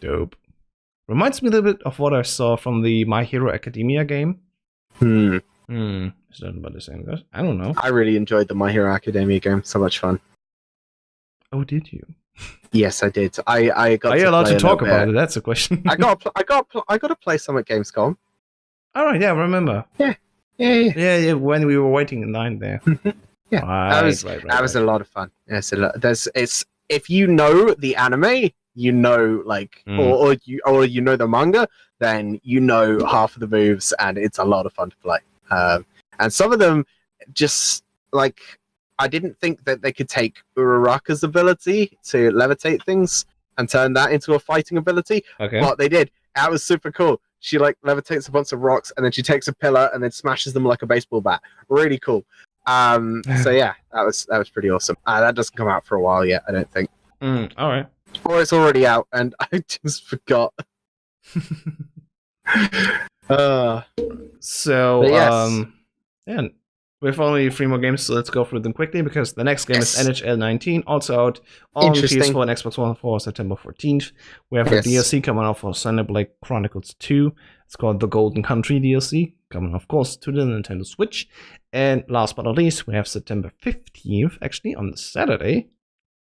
Dope. Reminds me a little bit of what I saw from the My Hero Academia game. Hmm. Is that about the same guys? I don't know. I really enjoyed the My Hero Academia game. So much fun. Oh, did you? Yes, I did. I got. Are you allowed to talk about it? That's a question. I got to play some at Gamescom. All right. Yeah, remember. Yeah. When we were waiting in line there. Yeah, right, that was a lot of fun. Yes, it's if you know the anime, you know or you know the manga, then you know half of the moves, and it's a lot of fun to play. And some of them just like I didn't think that they could take Uraraka's ability to levitate things and turn that into a fighting ability, but they did. That was super cool. She levitates a bunch of rocks, and then she takes a pillar and then smashes them like a baseball bat. Really cool. So yeah, that was pretty awesome. That doesn't come out for a while yet, I don't think. All right. Or it's already out, and I just forgot. So yes. Yeah, we have only 3 more games, so let's go through them quickly because the next game is NHL 19, also out on PS4 and Xbox One for September 14th. We have a DLC coming out for Xenoblade Chronicles 2. It's called the Golden Country DLC, coming of course to the Nintendo Switch. And last but not least, we have September 15th, actually on the Saturday.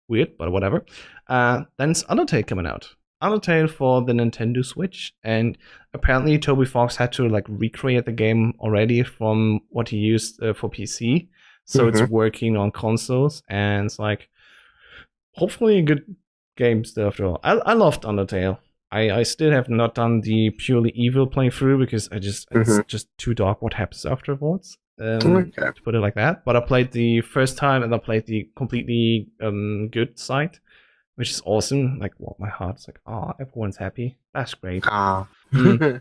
Weird, but whatever. Then it's Undertale coming out. Undertale for the Nintendo Switch, and apparently Toby Fox had to recreate the game already from what he used for PC, so it's working on consoles, and it's hopefully a good game still after all. I loved Undertale. I still have not done the purely evil playthrough because it's just too dark what happens afterwards. To put it like that. But I played the first time and I played the completely good side, which is awesome. My heart's everyone's happy. That's great. Yeah,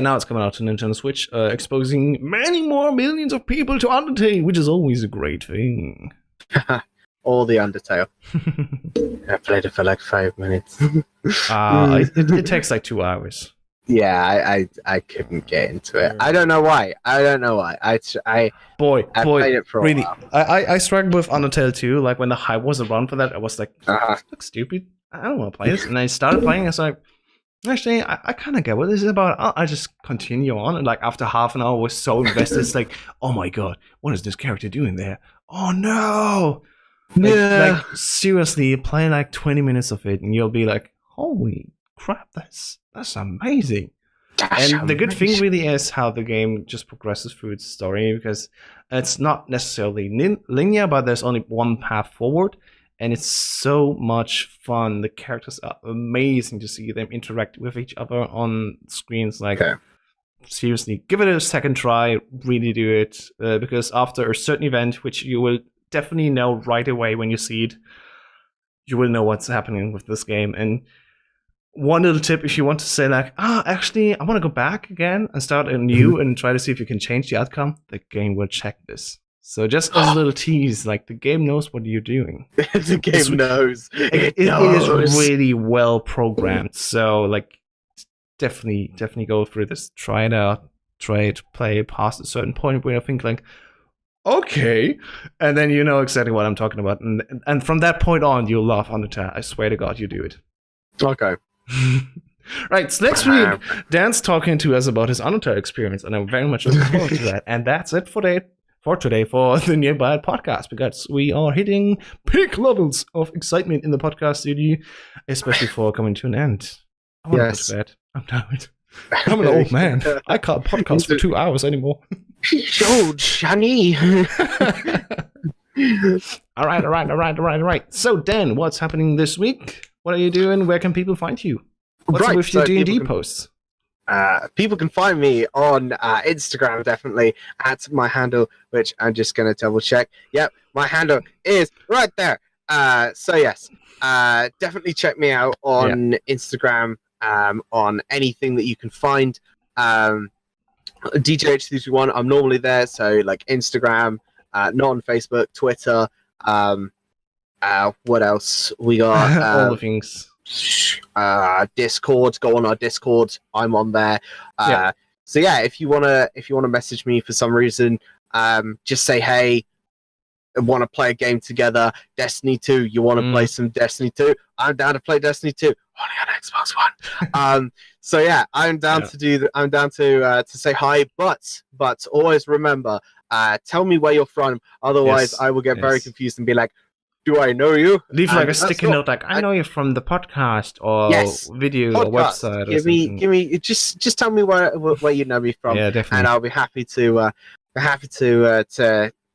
now it's coming out to Nintendo Switch, exposing many more millions of people to Undertale, which is always a great thing. All the Undertale. I played it for 5 minutes. It takes 2 hours. Yeah, I couldn't get into it. I don't know why. I played it for a while. I struggled with Undertale too. When the hype was around for that, I was like, looks stupid. I don't want to play this. And I started playing. It's actually, I kind of get what this is about. I just continue on. And after half an hour, I was so invested. It's oh my god, what is this character doing there? Oh no! Seriously, play 20 minutes of it, and you'll be holy crap, that's amazing. The good thing really is how the game just progresses through its story, because it's not necessarily linear, but there's only one path forward, and it's so much fun. The characters are amazing to see them interact with each other on screens. Seriously, give it a second try, really do it, because after a certain event, which you will definitely know right away when you see it, you will know what's happening with this game. And one little tip, if you want to say actually, I want to go back again and start anew and try to see if you can change the outcome, the game will check this. So just as a little tease, the game knows what you're doing. The game knows. It is really well programmed. So definitely go through this. Try it out. Try it, play past a certain point where I think okay, and then you know exactly what I'm talking about, and from that point on, you'll love Undertale. I swear to God, you do it. Okay. Right, so next week, Dan's talking to us about his Undertale experience, and I'm very much looking forward to that. And that's it for today for the Nearby podcast, because we are hitting peak levels of excitement in the podcast studio, especially for coming to an end. I want to go to bed. I'm tired. I'm an old man. I can't podcast for 2 hours anymore. Old Shani. All right. So, Dan, what's happening this week? What are you doing? Where can people find you? What's with your D&D posts? People can find me on Instagram, definitely, at my handle, which I'm just going to double check. Yep, my handle is right there. So, yes, definitely check me out on Instagram, on anything that you can find. DJH321, I'm normally there, so Instagram, not on Facebook, Twitter, What else we got? All the things. Discord. Go on our Discord. I'm on there. So yeah, if you wanna message me for some reason, just say hey. Want to play a game together? Destiny 2. You want to play some Destiny 2? I'm down to play Destiny 2. Only on Xbox One. So yeah, I'm down to I'm down to say hi. But always remember, tell me where you're from. Otherwise, I will get very confused and be like, do I know you? Leave like a sticky note, like I know you from the podcast or video or website. Give me, just tell me where you know me from. Yeah, definitely. And I'll be happy to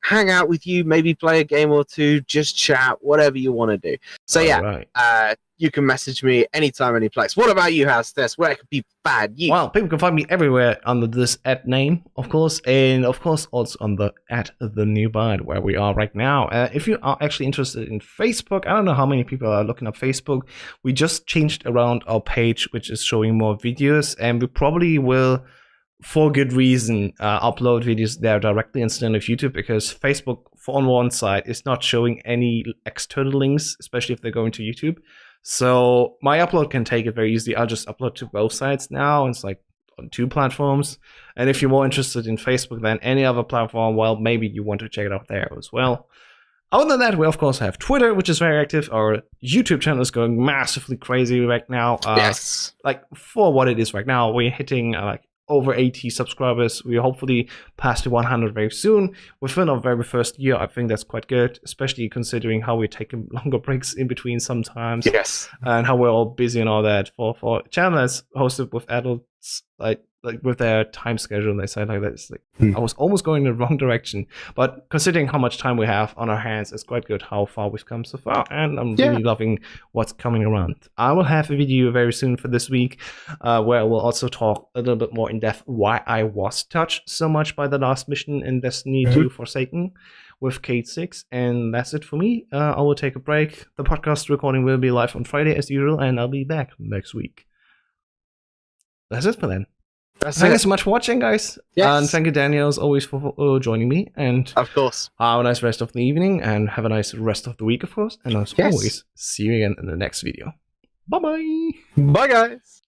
hang out with you, maybe play a game or two, just chat, whatever you want to do. So you can message me anytime, any place. What about you, Hau5test? Where can people find you? Well, people can find me everywhere under this @name, of course, and of course also on the @theNewByte, where we are right now. If you are actually interested in Facebook, I don't know how many people are looking up Facebook. We just changed around our page, which is showing more videos, and we probably will, for good reason, upload videos there directly instead of YouTube, because Facebook, on one side, is not showing any external links, especially if they're going to YouTube. So my upload can take it very easily. I'll just upload to both sides now. It's like on 2 platforms. And if you're more interested in Facebook than any other platform, well, maybe you want to check it out there as well. Other than that, we of course have Twitter, which is very active. Our YouTube channel is going massively crazy right now. Yes. Like for what it is right now, we're hitting like over 80 subscribers. We hopefully pass the 100 very soon. Within our very first year, I think that's quite good, especially considering how we're taking longer breaks in between sometimes. Yes. And how we're all busy and all that. For a channel that's hosted with adults, like with their time schedule, and they say like that, it's like I was almost going in the wrong direction. But considering how much time we have on our hands, it's quite good how far we've come so far, and I'm really loving what's coming around. I will have a video very soon for this week, where I will also talk a little bit more in depth why I was touched so much by the last mission in Destiny 2 Forsaken with Kate 6, and that's it for me. I will take a break. The podcast recording will be live on Friday as usual, and I'll be back next week. That's it for then. Thank you so much for watching, guys. Yes. And thank you, Daniel, as always, for joining me. And of course, have a nice rest of the evening, and have a nice rest of the week, of course. And as always, see you again in the next video. Bye-bye. Bye, guys.